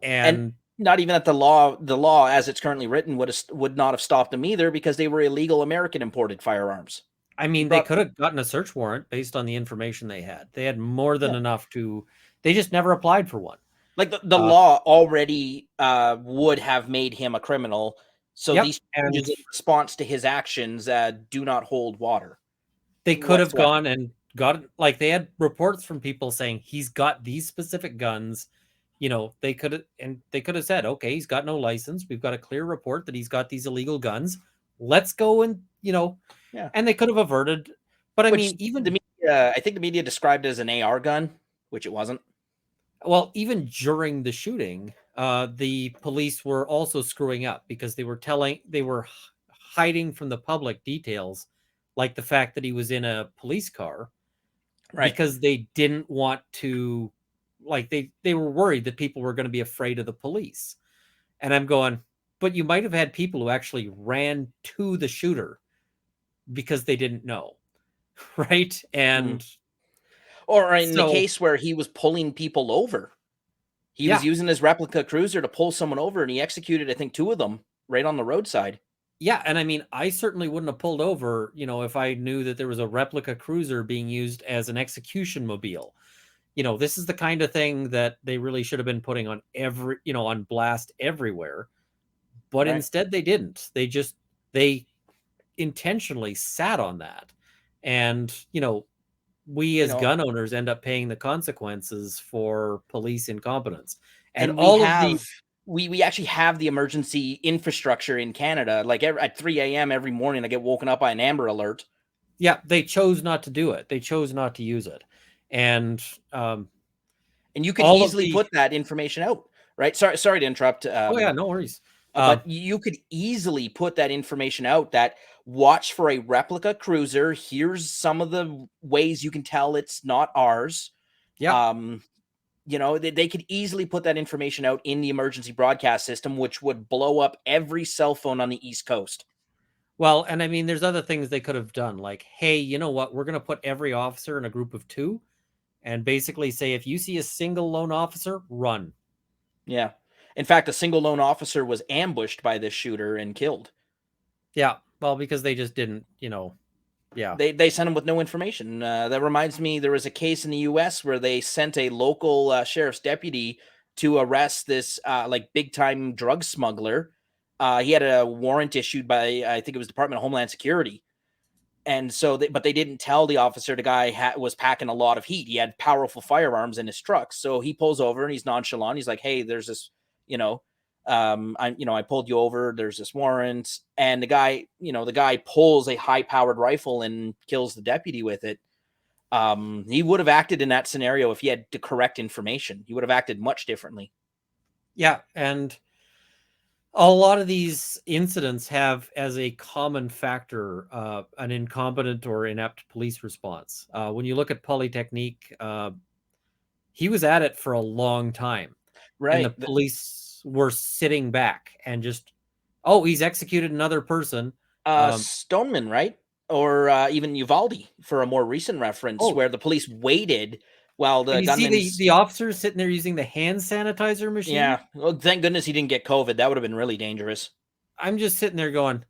A: and
B: And
A: not even that the law as it's currently written would not have stopped them either because they were illegal American imported firearms.
B: I
A: You
B: mean, they
A: brought
B: could have gotten a search warrant based on the information they had. They had more than
A: Yeah.
B: enough to. They just never applied for one.
A: Like the law already would have made him a criminal. So
B: Yep,
A: these
B: and
A: changes in response to his actions do not hold water
B: they could have
A: whatsoever.
B: gone and got like they had reports from people saying he's got these specific guns. They could have said, okay, he's got no license. We've got a clear report that he's got these illegal guns. Let's go and
A: Yeah.
B: and they could have averted. But I
A: Which
B: mean, even
A: the media, I think the media described it as an AR gun, which it wasn't.
B: well, even during the shooting, the police were also screwing up because they were hiding from the public details, like the fact that he was in a police car,
A: Right.
B: because they didn't want to, like they were worried that people were going to be afraid of the police. And I'm going, but you might have had people who actually ran to the shooter because they didn't know, right?
A: Mhm.
B: And
A: Or in the
B: so,
A: case where he was pulling people over, he was
B: yeah,
A: using his replica cruiser to pull someone over, and he executed, I think, 2 of them right on the roadside.
B: yeah, and I mean, I certainly wouldn't have pulled over, if I knew that there was a replica cruiser being used as an execution mobile. This is the kind of thing that they really should have been putting on on blast everywhere. But
A: Right.
B: instead they didn't. They intentionally sat on that. And, we
A: You
B: as
A: know,
B: gun owners end up paying the consequences for police incompetence. And
A: and
B: all of the
A: we actually have the emergency infrastructure in Canada. Like at 3 a.m. every morning, I get woken up by an Amber Alert.
B: yeah, they chose not to do it. They chose not to use it. And
A: And you could
B: all of
A: easily
B: the
A: put that information out, right? Sorry to interrupt.
B: oh yeah, no worries.
A: But you could easily put that information out that watch for a replica cruiser. Here's some of the ways you can tell it's not ours.
B: Yeah.
A: Um, they could easily put that information out in the emergency broadcast system, which would blow up every cell phone on the East Coast.
B: Well, and I mean, there's other things they could have done, like, hey, you know what? We're going to put every officer in a group of 2 and basically say, if you see a single lone officer, run.
A: Yeah. In fact, a single lone officer was ambushed by this shooter and killed.
B: Yeah. Well, because they just didn't, yeah.
A: They sent him with no information. That reminds me, there was a case in the U.S. where they sent a local sheriff's deputy to arrest this like big time drug smuggler. He had a warrant issued by I think it was Department of Homeland Security, and so but they didn't tell the officer the guy was packing a lot of heat. He had powerful firearms in his truck, so he pulls over and he's nonchalant. He's like, "Hey, there's this, you know, I pulled you over. There's this warrant." And the guy pulls a high powered rifle and kills the deputy with it. He would have acted in that scenario if he had the correct information. He would have acted much differently.
B: Yeah. And a lot of these incidents have as a common factor an incompetent or inept police response. When you look at Polytechnique, he was at it for a long time, and the
A: Right.
B: police were sitting back and just, oh, he's executed another person.
A: Stoneman, right? Or even Uvalde for a more recent reference,
B: Oh,
A: where the police waited while
B: and
A: the
B: you see the
A: gunman's.
B: the officers sitting there using the hand sanitizer machine.
A: Yeah. Well, thank goodness he didn't get COVID. That would have been really dangerous.
B: I'm just sitting there going,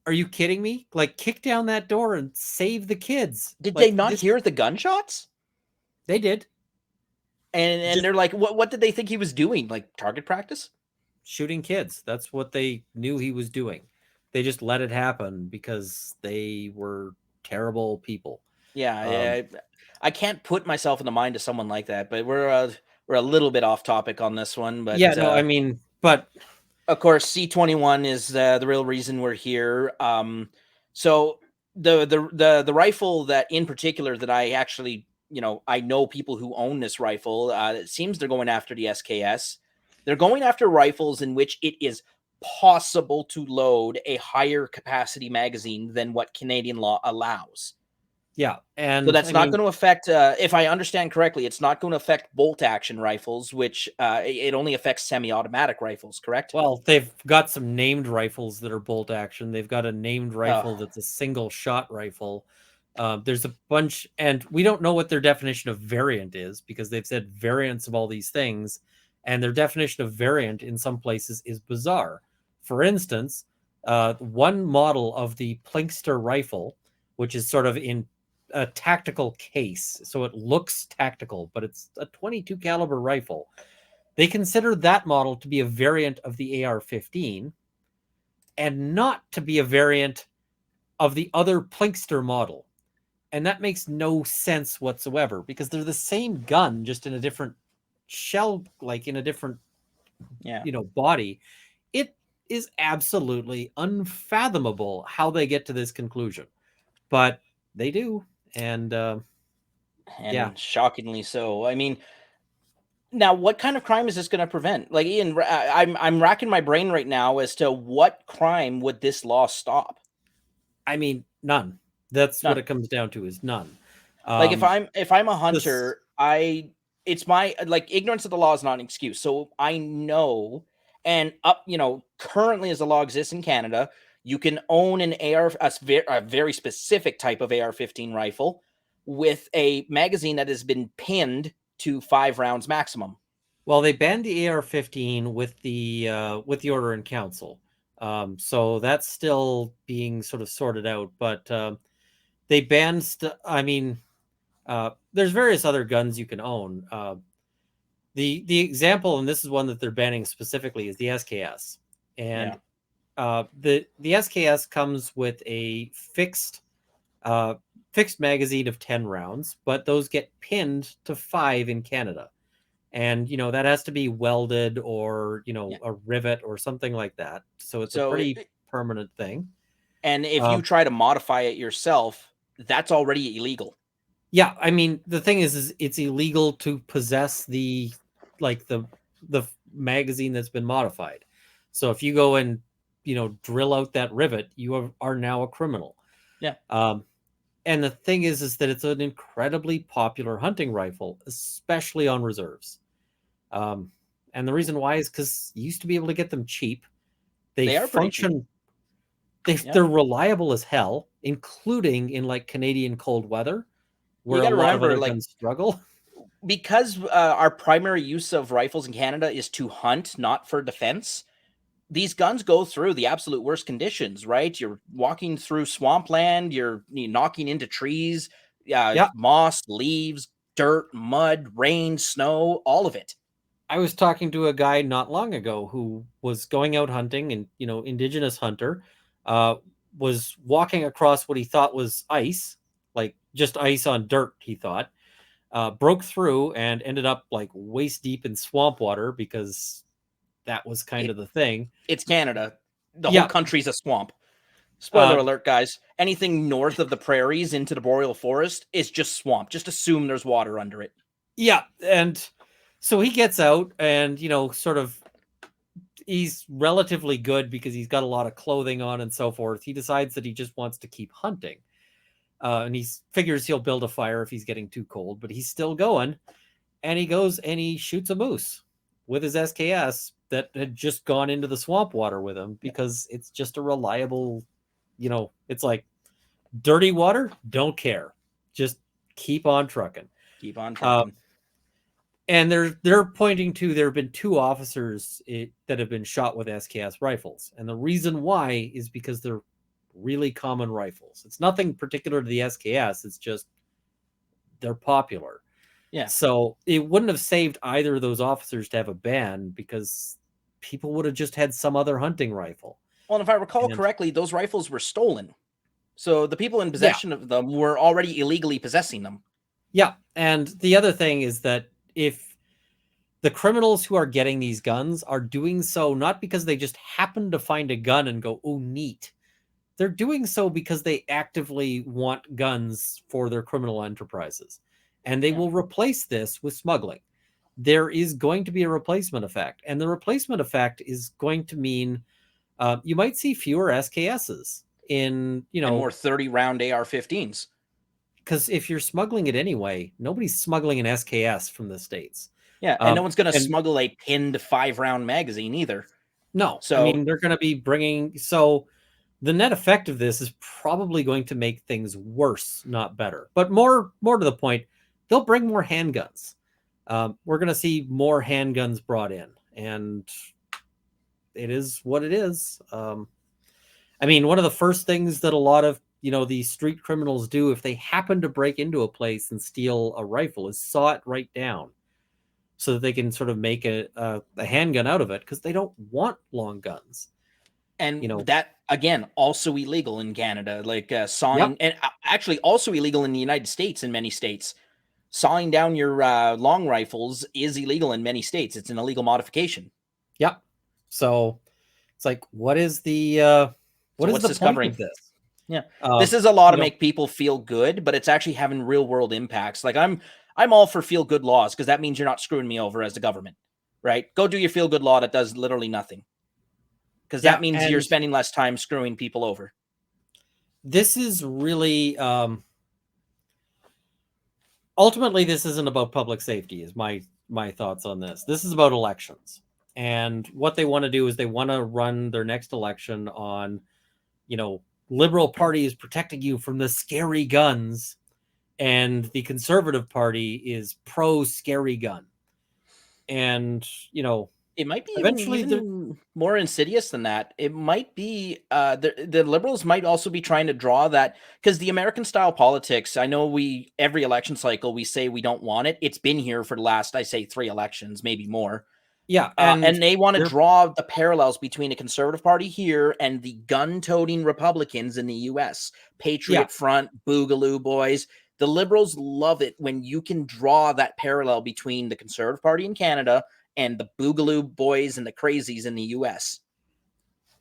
B: "Are you kidding me? Like, kick down that door and save the kids."
A: Did they
B: Like
A: not
B: this,
A: hear the gunshots?
B: they did
A: And
B: just
A: they're like, what did they think he was doing? Like target practice?
B: shooting kids. That's what they knew he was doing. They just let it happen because they were terrible people.
A: Yeah,
B: Um,
A: I can't put myself in the mind of someone like that, but we're a little bit off topic on this one,
B: yeah,
A: but
B: no, I mean, but
A: of course, C-21 is the real reason we're here. So the rifle that in particular that I actually, I know people who own this rifle. It seems they're going after the SKS. They're going after rifles in which it is possible to load a higher capacity magazine than what Canadian law allows.
B: yeah,
A: So
B: and
A: that's
B: I
A: not
B: mean,
A: going to affect, if I understand correctly, it's not going to affect bolt action rifles, which it only affects semi-automatic rifles, correct?
B: well, they've got some named rifles that are bolt action. They've got a named rifle
A: Oh,
B: that's a single shot rifle. There's a bunch, and we don't know what their definition of variant is because they've said variants of all these things, and their definition of variant in some places is bizarre. For instance, one model of the Plinkster rifle, which is sort of in a tactical case, so it looks tactical, but it's a 22 caliber rifle. They consider that model to be a variant of the AR-15 and not to be a variant of the other Plinkster model. And that makes no sense whatsoever because they're the same gun, just in a different shell, like in a different,
A: yeah.
B: body. It is absolutely unfathomable how they get to this conclusion, but they do. And yeah,
A: And shockingly so. I mean, now what kind of crime is this going to prevent? Like Ian, I'm racking my brain right now as to what crime would this law stop?
B: I mean, none. That's what
A: None.
B: it comes down to, is none.
A: Like if
B: Um,
A: I'm a
B: this
A: hunter, it's my like ignorance of the law is not an excuse. So I know, and currently as the law exists in Canada, you can own an a very specific type of AR-15 rifle with a magazine that has been pinned to 5 rounds maximum.
B: Well, they banned the AR-15 with the Order in Council, so that's still being sort of sorted out. But they banned. I mean, there's various other guns you can own. The example, and this is one that they're banning specifically, is the SKS,
A: Yeah.
B: and the SKS comes with a uh, fixed magazine of 10 rounds, but those get pinned to 5 in Canada. And that has to be welded or
A: Yeah.
B: a rivet or something like that, so it's a
A: So
B: pretty permanent thing.
A: and if you
B: um,
A: try to modify it yourself, that's already illegal.
B: yeah, I mean, the thing is it's illegal to possess the magazine that's been modified. So if you go and drill out that rivet, you are now a criminal.
A: Yeah.
B: um, and the thing is that it's an incredibly popular hunting rifle, especially on reserves. um, and the reason why is because you used to be able to get them cheap. They
A: They are pretty cheap.
B: function.
A: Yeah.
B: They're reliable as hell, including in like Canadian cold weather,
A: You
B: where a
A: got to
B: lot of
A: remember,
B: other
A: like,
B: guns struggle.
A: because our primary use of rifles in Canada is to hunt, not for defense. These guns go through the absolute worst conditions, right? You're walking through swampland, you're knocking into trees,
B: Yeah,
A: moss, leaves, dirt, mud, rain, snow, all of it.
B: I was talking to a guy not long ago who was going out hunting, and indigenous hunter, uh, was walking across what he thought was ice, like just ice on dirt. He thought, broke through and ended up like waist deep in swamp water because that was kind
A: it
B: of the thing.
A: it's Canada. The whole
B: Yeah.
A: country's a swamp. Spoiler
B: Uh,
A: alert, guys. Anything north of the prairies into the boreal forest is just swamp. Just assume there's water under it.
B: Yeah, and so he gets out and sort of he's relatively good because he's got a lot of clothing on and so forth. He decides that he just wants to keep hunting. And he figures he'll build a fire if he's getting too cold, but he's still going. And he goes and he shoots a moose with his SKS that had just gone into the swamp water with him because it's just a reliable, it's like dirty water, don't care. Just keep on trucking.
A: Keep on
B: Uh,
A: trucking.
B: and they're pointing to there have been 2 officers that have been shot with SKS rifles, and the reason why is because they're really common rifles. It's nothing particular to the SKS. It's just they're popular.
A: Yeah.
B: So it wouldn't have saved either of those officers to have a ban because people would have just had some other hunting rifle.
A: Well, if I recall
B: And
A: correctly, those rifles were stolen. So the people in
B: yeah,
A: possession of them were already illegally possessing them.
B: yeah. And the other thing is that if the criminals who are getting these guns are doing so not because they just happen to find a gun and go, oh, neat. They're doing so because they actively want guns for their criminal enterprises. And they
A: Yeah.
B: will replace this with smuggling. There is going to be a replacement effect. And the replacement effect is going to mean you might see fewer SKSs in,
A: And more 30 round AR-15s.
B: because if you're smuggling it anyway, nobody's smuggling an SKS from the States.
A: Yeah, and no one's going to
B: And
A: smuggle a pinned 5-round magazine either.
B: no, I
A: So
B: mean, they're going to be bringing. So the net effect of this is probably going to make things worse, not better. But more to the point, they'll bring more handguns. We're going to see more handguns brought in, and it is what it is. I mean, one of the first things that a lot of these street criminals do if they happen to break into a place and steal a rifle is saw it right down so that they can sort of make a handgun out of it because they don't want long guns.
A: and that again also illegal in Canada, like sawing,
B: Yep.
A: and actually also illegal in the United States. In many states, sawing down your long rifles is illegal in many states. It's an illegal modification.
B: Yep. So it's like, what is the
A: So what's this
B: point
A: covering?
B: of this?
A: Yeah, this is a lot
B: you
A: to
B: know,
A: make people feel good, but it's actually having real world impacts. Like I'm all for feel good laws because that means you're not screwing me over as the government, right? Go do your feel good law that does literally nothing, because that
B: yeah,
A: means you're
B: and
A: spending less time screwing people over.
B: this is really ultimately this isn't about public safety. Is my thoughts on this. This is about elections, and what they want to do is they want to run their next election on, Liberal Party is protecting you from the scary guns, and the Conservative Party is pro scary gun, and
A: It might be even
B: eventually
A: even more insidious than that. It might be the liberals might also be trying to draw that, because the American style politics. I know we every election cycle we say we don't want it. It's been here for the last, I say, 3 elections, maybe more.
B: yeah,
A: And they want to
B: they're
A: draw the parallels between the Conservative Party here and the gun-toting Republicans in the U.S.
B: yeah.
A: Patriot Front, Boogaloo Boys. The Liberals love it when you can draw that parallel between the Conservative Party in Canada and the Boogaloo Boys and the Crazies in the U.S.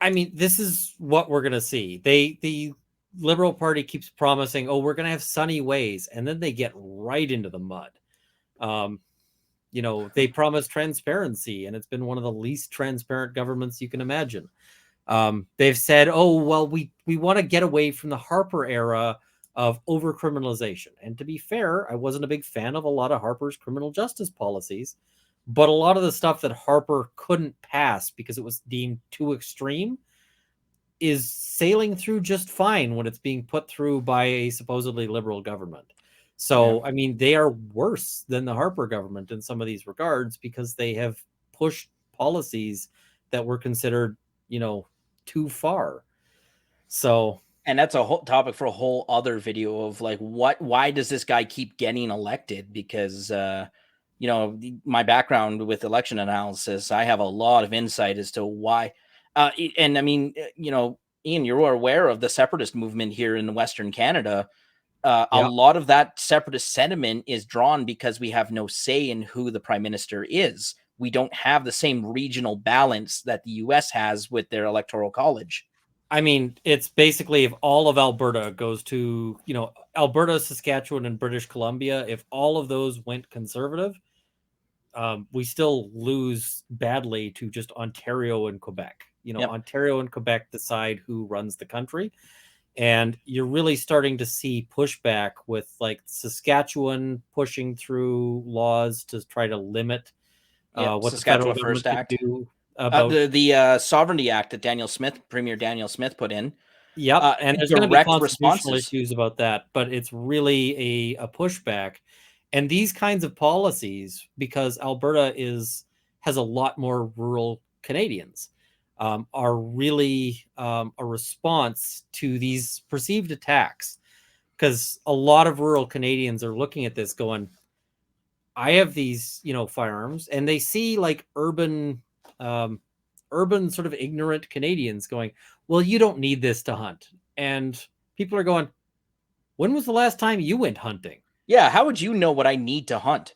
B: I mean, this is what we're gonna see. The Liberal Party keeps promising, "Oh, we're gonna have sunny ways," and then they get right into the mud. Um, they promise transparency, and it's been one of the least transparent governments you can imagine. They've said, "Oh, well, we want to get away from the Harper era of overcriminalization." And to be fair, I wasn't a big fan of a lot of Harper's criminal justice policies, but a lot of the stuff that Harper couldn't pass because it was deemed too extreme is sailing through just fine when it's being put through by a supposedly liberal government.
A: Yeah.
B: So, I mean, they are worse than the Harper government in some of these regards because they have pushed policies that were considered, too far. So,
A: And that's a whole topic for a whole other video of like why does this guy keep getting elected? Because my background with election analysis, I have a lot of insight as to why. And I mean, Ian, you're aware of the separatist movement here in Western Canada. A
B: yeah.
A: lot of that separatist sentiment is drawn because we have no say in who the prime minister is. We don't have the same regional balance that the US has with their electoral college.
B: I mean, it's basically if all of Alberta goes to, Alberta, Saskatchewan, and British Columbia, if all of those went conservative, we still lose badly to just Ontario and Quebec.
A: Yep.
B: Ontario and Quebec decide who runs the country. And you're really starting to see pushback with like Saskatchewan pushing through laws to try to limit what the federal
A: Saskatchewan First
B: government could
A: Act.
B: do about.
A: The Sovereignty Act that Premier Daniel Smith put in.
B: Yep, and there's going to be
A: Direct
B: constitutional
A: responses.
B: issues about that, but it's really a pushback. And these kinds of policies, because Alberta has a lot more rural Canadians, are really a response to these perceived attacks. Because a lot of rural Canadians are looking at this going, I have these, firearms, and they see like urban sort of ignorant Canadians going, well, you don't need this to hunt. And people are going, when was the last time you went hunting?
A: Yeah, how would you know what I need to hunt?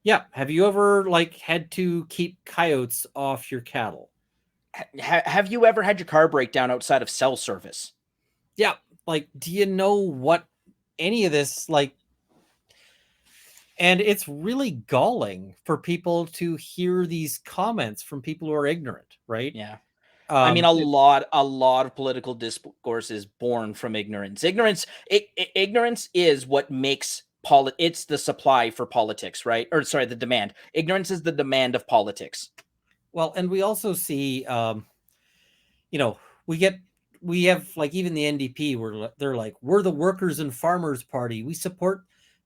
B: Yeah. Have you ever like had to keep coyotes off your cattle?
A: Have you ever had your car break down outside of cell service?
B: Yeah. Like, do you know what any of this like? And it's really galling for people to hear these comments from people who are ignorant, right?
A: Yeah. I mean,
B: Um,
A: a lot of political discourse is born from ignorance. Ignorance is what makes it's the supply for politics, right? Or sorry, the demand. Ignorance is the demand of politics.
B: well, and we also see, you know, we get we have like even the NDP where they're like, we're the workers and farmers party. We support,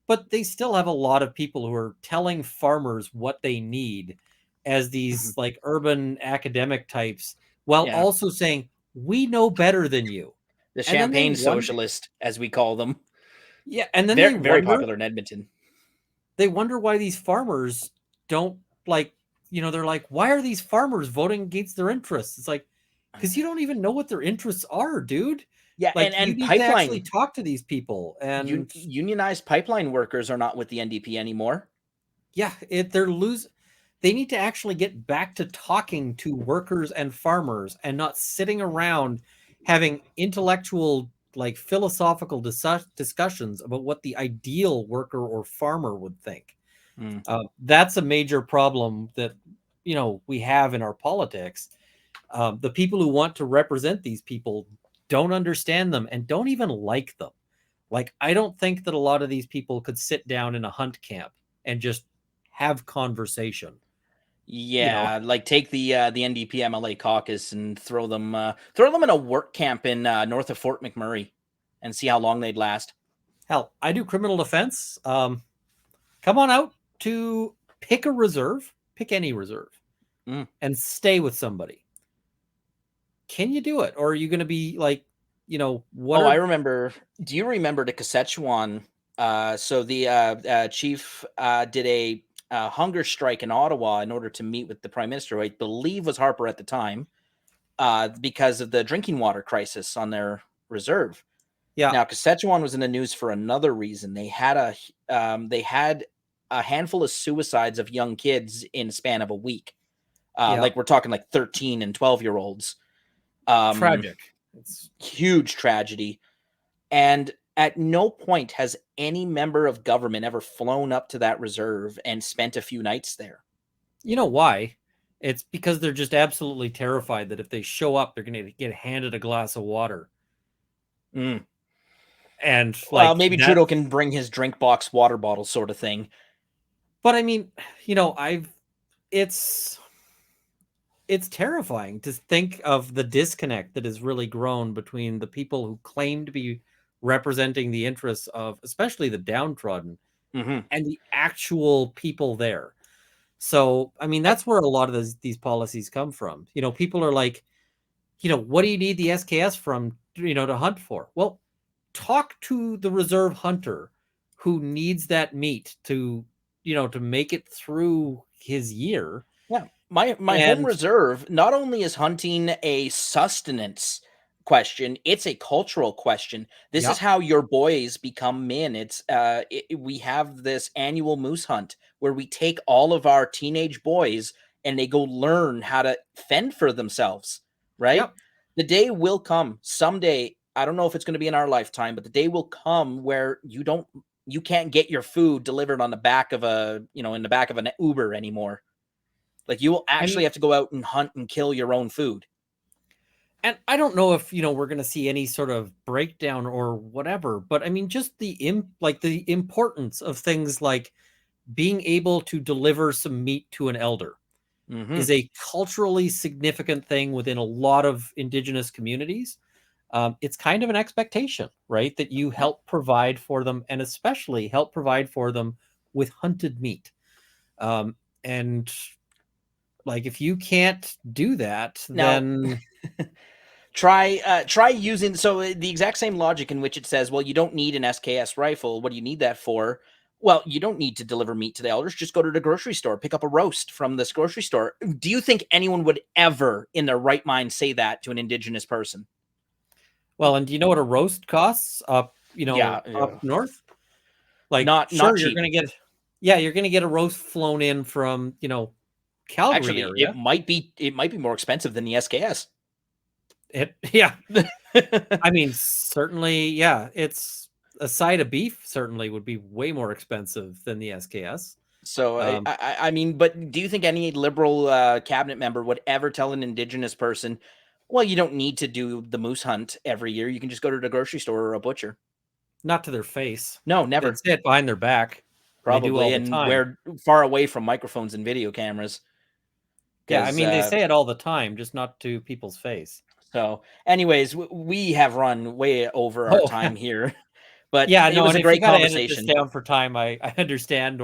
B: but they still have a lot of people who are telling farmers what they need as these
A: Mhm.
B: like urban academic types, while
A: Yeah.
B: also saying we know better than you.
A: The
B: And then they
A: champagne
B: wonder,
A: socialist, as we call them.
B: yeah, and then
A: Very, very popular in Edmonton.
B: they wonder why these farmers don't like, they're like, why are these farmers voting against their interests? It's like, because you don't even know what their interests are, dude.
A: Yeah,
B: Like, you
A: and
B: need to actually
A: pipeline
B: talk to these people. And
A: unionized pipeline workers are not with the NDP anymore.
B: yeah, they need to actually get back to talking to workers and farmers and not sitting around having intellectual, like philosophical discussions about what the ideal worker or farmer would think.
A: Mm.
B: That's a major problem that we have in our politics. The people who want to represent these people don't understand them and don't even like them. Like, I don't think that a lot of these people could sit down in a hunt camp and just have conversation.
A: Yeah, like take the NDP MLA caucus and throw them in a work camp in north of Fort McMurray and see how long they'd last.
B: Hell, I do criminal defense. Come on out to pick a reserve, pick any reserve, and stay with somebody. Can you do it? Or are you going to be like, what
A: Oh, I
B: are
A: remember. Do you remember the Kashechewan? So the chief did a hunger strike in Ottawa in order to meet with the prime minister, who I believe was Harper at the time, because of the drinking water crisis on their reserve.
B: yeah,
A: Now, Kashechewan was in the news for another reason. They had a handful of suicides of young kids in a span of a week.
B: yeah,
A: Like we're talking like 13 and 12-year-olds. Um,
B: tragic. It's
A: Huge tragedy. And at no point has any member of government ever flown up to that reserve and spent a few nights there.
B: You know why? It's because they're just absolutely terrified that if they show up, they're going to get handed a glass of water.
A: Mm.
B: And
A: Well,
B: like
A: maybe
B: that.
A: Trudeau can bring his drink box water bottle sort of thing.
B: But I mean, it's it's terrifying to think of the disconnect that has really grown between the people who claim to be representing the interests of especially the downtrodden
A: Mm-hmm.
B: and the actual people there. So, I mean,
A: I,
B: that's where a lot of these policies come from. People are like, what do you need the SKS from, to hunt for? Well, talk to the reserve hunter who needs that meat to make it through his year.
A: yeah, my home
B: And
A: reserve not only is hunting a sustenance question, it's a cultural question. This is
B: yeah,
A: how your boys become men. We have this annual moose hunt where we take all of our teenage boys and they go learn how to fend for themselves, right?
B: yeah.
A: The day will come someday. I don't know if it's going to be in our lifetime, but the day will come where you can't get your food delivered on the back of in the back of an Uber anymore. Like you will
B: I
A: actually
B: mean,
A: have to go out and hunt and kill your own food.
B: and I don't know if we're going to see any sort of breakdown or whatever, but I mean, just the importance of things like being able to deliver some meat to an elder
A: Mm-hmm.
B: is a culturally significant thing within a lot of indigenous communities. It's kind of an expectation, right? That you
A: Yeah.
B: help provide for them and especially help provide for them with hunted meat. And like, if you can't do that,
A: Now,
B: then
A: try using the exact same logic in which it says, well, you don't need an SKS rifle. What do you need that for? Well, you don't need to deliver meat to the elders. Just go to the grocery store, pick up a roast from this grocery store. Do you think anyone would ever, in their right mind, say that to an Indigenous person?
B: Well, and do you know what a roast costs up,
A: Yeah,
B: up north? Like,
A: not
B: sure, you're
A: cheap.
B: gonna get, yeah, you're gonna get a roast flown in from, Calgary
A: Actually,
B: area.
A: it might be more expensive than the SKS.
B: Yeah. I mean, certainly, yeah, it's a side of beef certainly would be way more expensive than the SKS.
A: So
B: Um,
A: I mean, but do you think any liberal cabinet member would ever tell an Indigenous person, "Well, you don't need to do the moose hunt every year. You can just go to the grocery store or a butcher"?
B: Not to their face.
A: No,
B: They'd
A: never.
B: say it behind their back. They do all
A: Probably,
B: the
A: and
B: time.
A: we're far away from microphones and video cameras.
B: Yeah, I
A: Because
B: mean, they say it all the time, just not to people's face.
A: so, anyways, we have run way over our
B: Oh,
A: time here, but
B: yeah,
A: it
B: no,
A: was
B: and
A: a
B: if you
A: great
B: gotta edit this
A: conversation.
B: down for time, I understand,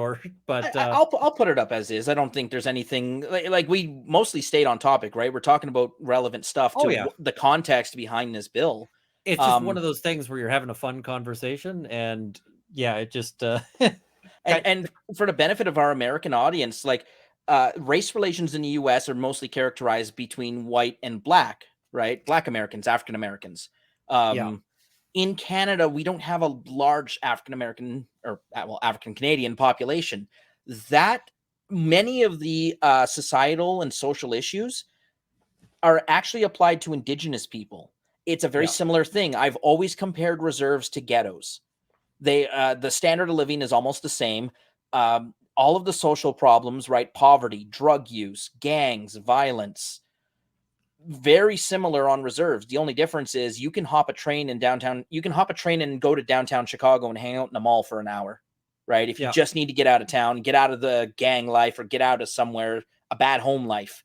B: but
A: I'll put it up as is. I don't think there's anything like we mostly stayed on topic, right? We're talking about relevant stuff
B: oh
A: to
B: yeah,
A: the context behind this bill.
B: it's just one
A: Um,
B: of those things where you're having a fun conversation, and yeah, it just
A: and
B: kind
A: for the benefit of our American audience, like race relations in the U.S. are mostly characterized between white and black, right? Black Americans, African Americans.
B: yeah,
A: Um, in Canada, we don't have a large African American or well African Canadian population. That many of the societal and social issues are actually applied to Indigenous people. It's a very
B: yeah,
A: similar thing. I've always compared reserves to ghettos. They the standard of living is almost the same. All of the social problems, right? Poverty, drug use, gangs, violence, very similar on reserves. The only difference is you can hop a train in downtown. You can hop a train and go to downtown Chicago and hang out in the mall for an hour, right? If you
B: yeah.
A: just need to get out of town, get out of the gang life, or get out of somewhere a bad home life,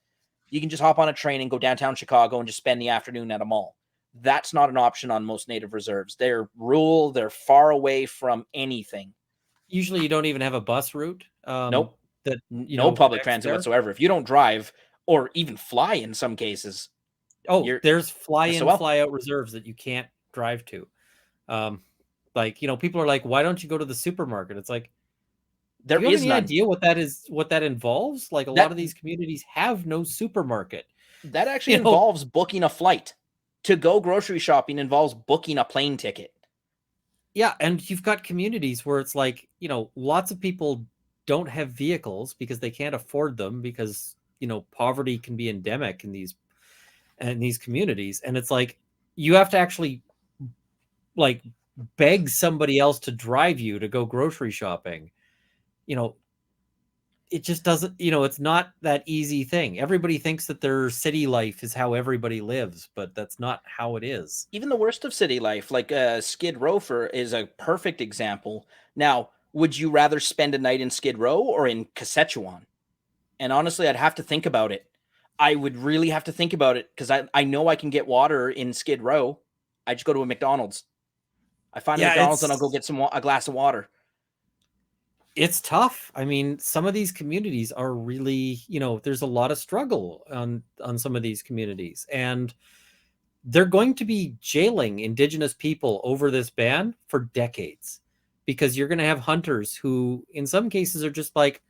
A: you can just hop on a train and go downtown Chicago and just spend the afternoon at a mall. That's not an option on most native reserves. They're rural. They're far away from anything.
B: Usually, you don't even have a bus route
A: Nope.
B: that
A: No public
B: connects
A: transit
B: there.
A: whatsoever. If you don't drive or even fly in some cases,
B: Oh,
A: you're
B: there's fly in,
A: SOL.
B: fly out reserves that you can't drive to. Um, like, people are like, why don't you go to the supermarket? It's like, do
A: There
B: you have
A: is
B: any
A: none.
B: idea what that is, what that involves? Like, a lot
A: That
B: of these communities have no supermarket.
A: that actually
B: You know,
A: involves booking a flight. To go grocery shopping involves booking a plane ticket.
B: yeah, and you've got communities where it's like, lots of people don't have vehicles because they can't afford them because, poverty can be endemic in these communities. And it's like you have to actually like beg somebody else to drive you to go grocery shopping. You know, it just doesn't, it's not that easy thing. Everybody thinks that their city life is how everybody lives, but that's not how it is.
A: Even the worst of city life, like Skid Row, is a perfect example. Now, would you rather spend a night in Skid Row or in Saskatchewan? And honestly, I'd have to think about it. I would really have to think about it because I know I can get water in Skid Row. I just go to a McDonald's. I find a
B: Yeah,
A: McDonald's and I'll go get a glass of water.
B: it's tough. I mean, some of these communities are really, there's a lot of struggle on some of these communities, and they're going to be jailing indigenous people over this ban for decades because you're going to have hunters who in some cases are just like,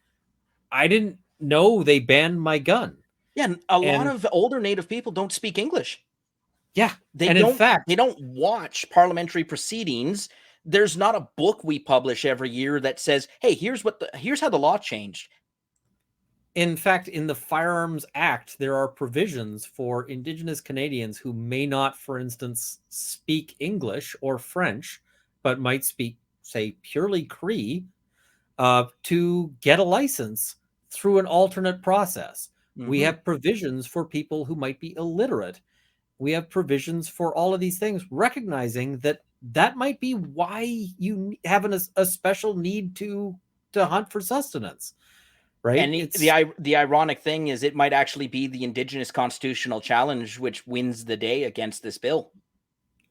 B: I didn't know they banned my gun.
A: Yeah, and a lot
B: And
A: of older Native people don't speak English.
B: yeah,
A: They
B: and in
A: don't they
B: fact,
A: don't watch parliamentary proceedings. There's not a book we publish every year that says, "Hey, here's how the law changed."
B: in the Firearms Act, there are provisions for Indigenous Canadians who may not, for instance, speak English or French, but might speak, say, purely Cree, to get a license through an alternate process. We
A: Mhm.
B: have provisions for people who might be illiterate. We have provisions for all of these things, recognizing that that might be why you have a special need to hunt for sustenance, right?
A: And
B: It's,
A: the ironic thing is it might actually be the Indigenous constitutional challenge which wins the day against this bill.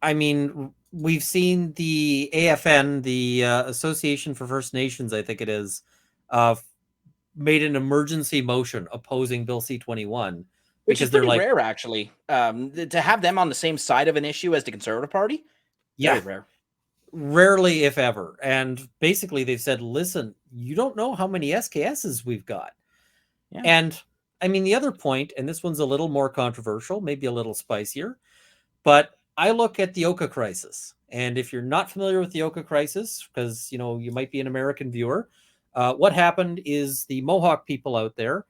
B: I mean, we've seen the AFN, the Association for First Nations, I think it is, uh, made an emergency motion opposing Bill C-21
A: Which is
B: because they're
A: pretty
B: like,
A: rare, actually. To have them on the same side of an issue as the Conservative Party, very
B: yeah,
A: rare.
B: rarely if ever. And basically, they've said, listen, you don't know how many SKSs we've got.
A: Yeah.
B: And I mean, the other point, and this one's a little more controversial, maybe a little spicier, but I look at the Oka crisis, and if you're not familiar with the Oka crisis, because you might be an American viewer, what happened is the Mohawk people out there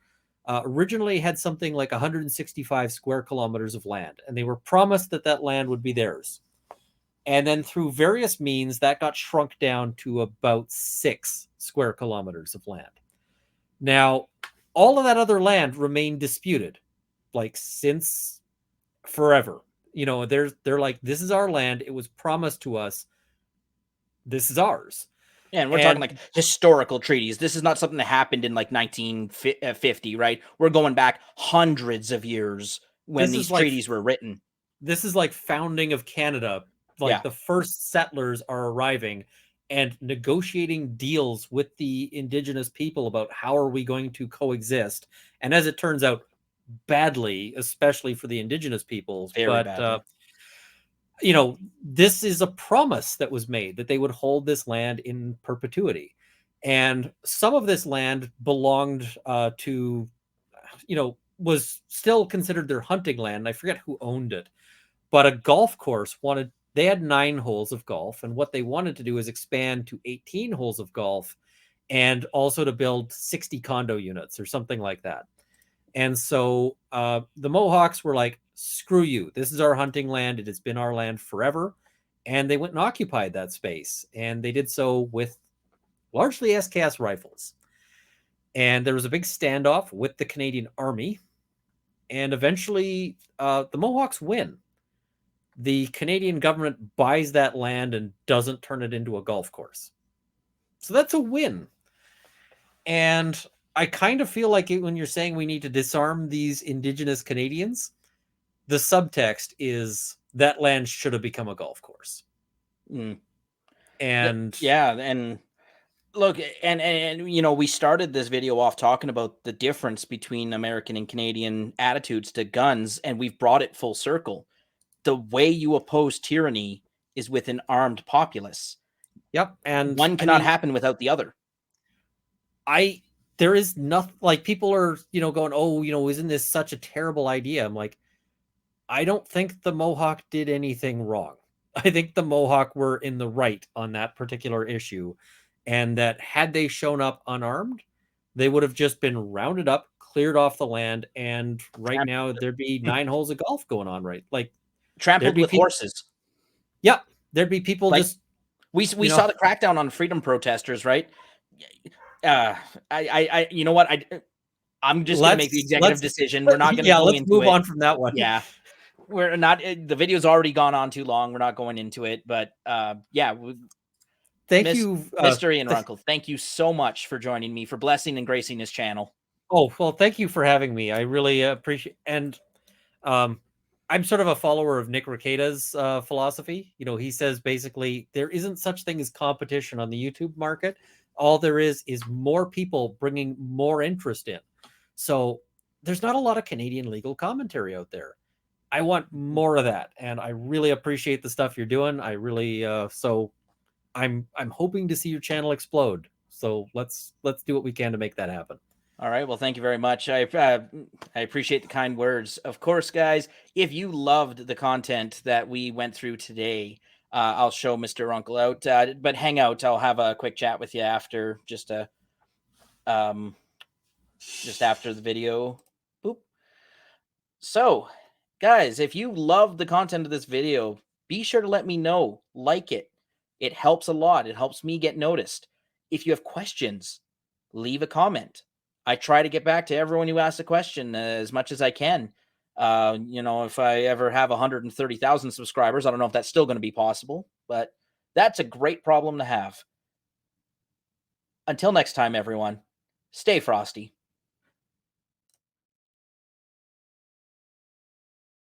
B: originally had something like 165 square kilometers of land, and they were promised that that land would be theirs. And then through various means, that got shrunk down to about 6 square kilometers of land. Now, all of that other land remained disputed, like since forever. They're like, this is our land. It was promised to us. This is ours.
A: Yeah, and we're talking
B: And
A: like historical treaties. This is not something that happened in like 1950, right? We're going back hundreds of years when
B: this
A: these
B: is like
A: treaties were written.
B: this is like founding of Canada. Like
A: Yeah,
B: the first settlers are arriving and negotiating deals with the indigenous people about how are we going to coexist. And as it turns out, badly, especially for the indigenous peoples.
A: very
B: But
A: badly.
B: this is a promise that was made that they would hold this land in perpetuity. And some of this land belonged to, was still considered their hunting land. I forget who owned it, but a golf course they had 9 holes of golf. And what they wanted to do is expand to 18 holes of golf and also to build 60 condo units or something like that. And so the Mohawks were like, screw you. This is our hunting land. It has been our land forever. And they went and occupied that space. And they did so with largely SKS rifles. And there was a big standoff with the Canadian Army. And eventually the Mohawks win. The Canadian government buys that land and doesn't turn it into a golf course. So that's a win. And I kind of feel like when you're saying we need to disarm these Indigenous Canadians, the subtext is that land should have become a golf course.
A: Mm.
B: And
A: yeah, and look, and we started this video off talking about the difference between American and Canadian attitudes to guns, and we've brought it full circle. The way you oppose tyranny is with an armed populace.
B: yep, and
A: one cannot happen without the other.
B: There is nothing, like, people are going, oh, isn't this such a terrible idea? I'm like, I don't think the Mohawk did anything wrong. I think the Mohawk were in the right on that particular issue, and that had they shown up unarmed, they would have just been rounded up, cleared off the land, and right now there'd be 9 holes of golf going on, right? Like,
A: trampled with horses.
B: Yep, there'd be people like, just.
A: We saw the crackdown on freedom protesters, right? You know what? I'm just gonna make the executive decision. We're not gonna go
B: let's
A: into
B: move
A: it.
B: on from that one.
A: Yeah. We're not, the video's already gone on too long. We're not going into it, but yeah.
B: Thank you,
A: Mystery and Runkle. Thank you so much for joining me, for blessing and gracing this channel.
B: Oh, well, thank you for having me. I really appreciate, and I'm sort of a follower of Nick Rekieta's philosophy. He says basically there isn't such thing as competition on the YouTube market. All there is more people bringing more interest in. So there's not a lot of Canadian legal commentary out there. I want more of that, and I really appreciate the stuff you're doing. I really so I'm hoping to see your channel explode. So let's do what we can to make that happen.
A: All right. Well, thank you very much. I appreciate the kind words. Of course, guys, if you loved the content that we went through today, I'll show Mr. Runkle out. But hang out. I'll have a quick chat with you after, just after the video. Boop. So, guys, if you love the content of this video, be sure to let me know. Like it. It helps a lot. It helps me get noticed. If you have questions, leave a comment. I try to get back to everyone who asks a question as much as I can. If I ever have 130,000 subscribers, I don't know if that's still going to be possible, but that's a great problem to have. Until next time, everyone, stay frosty.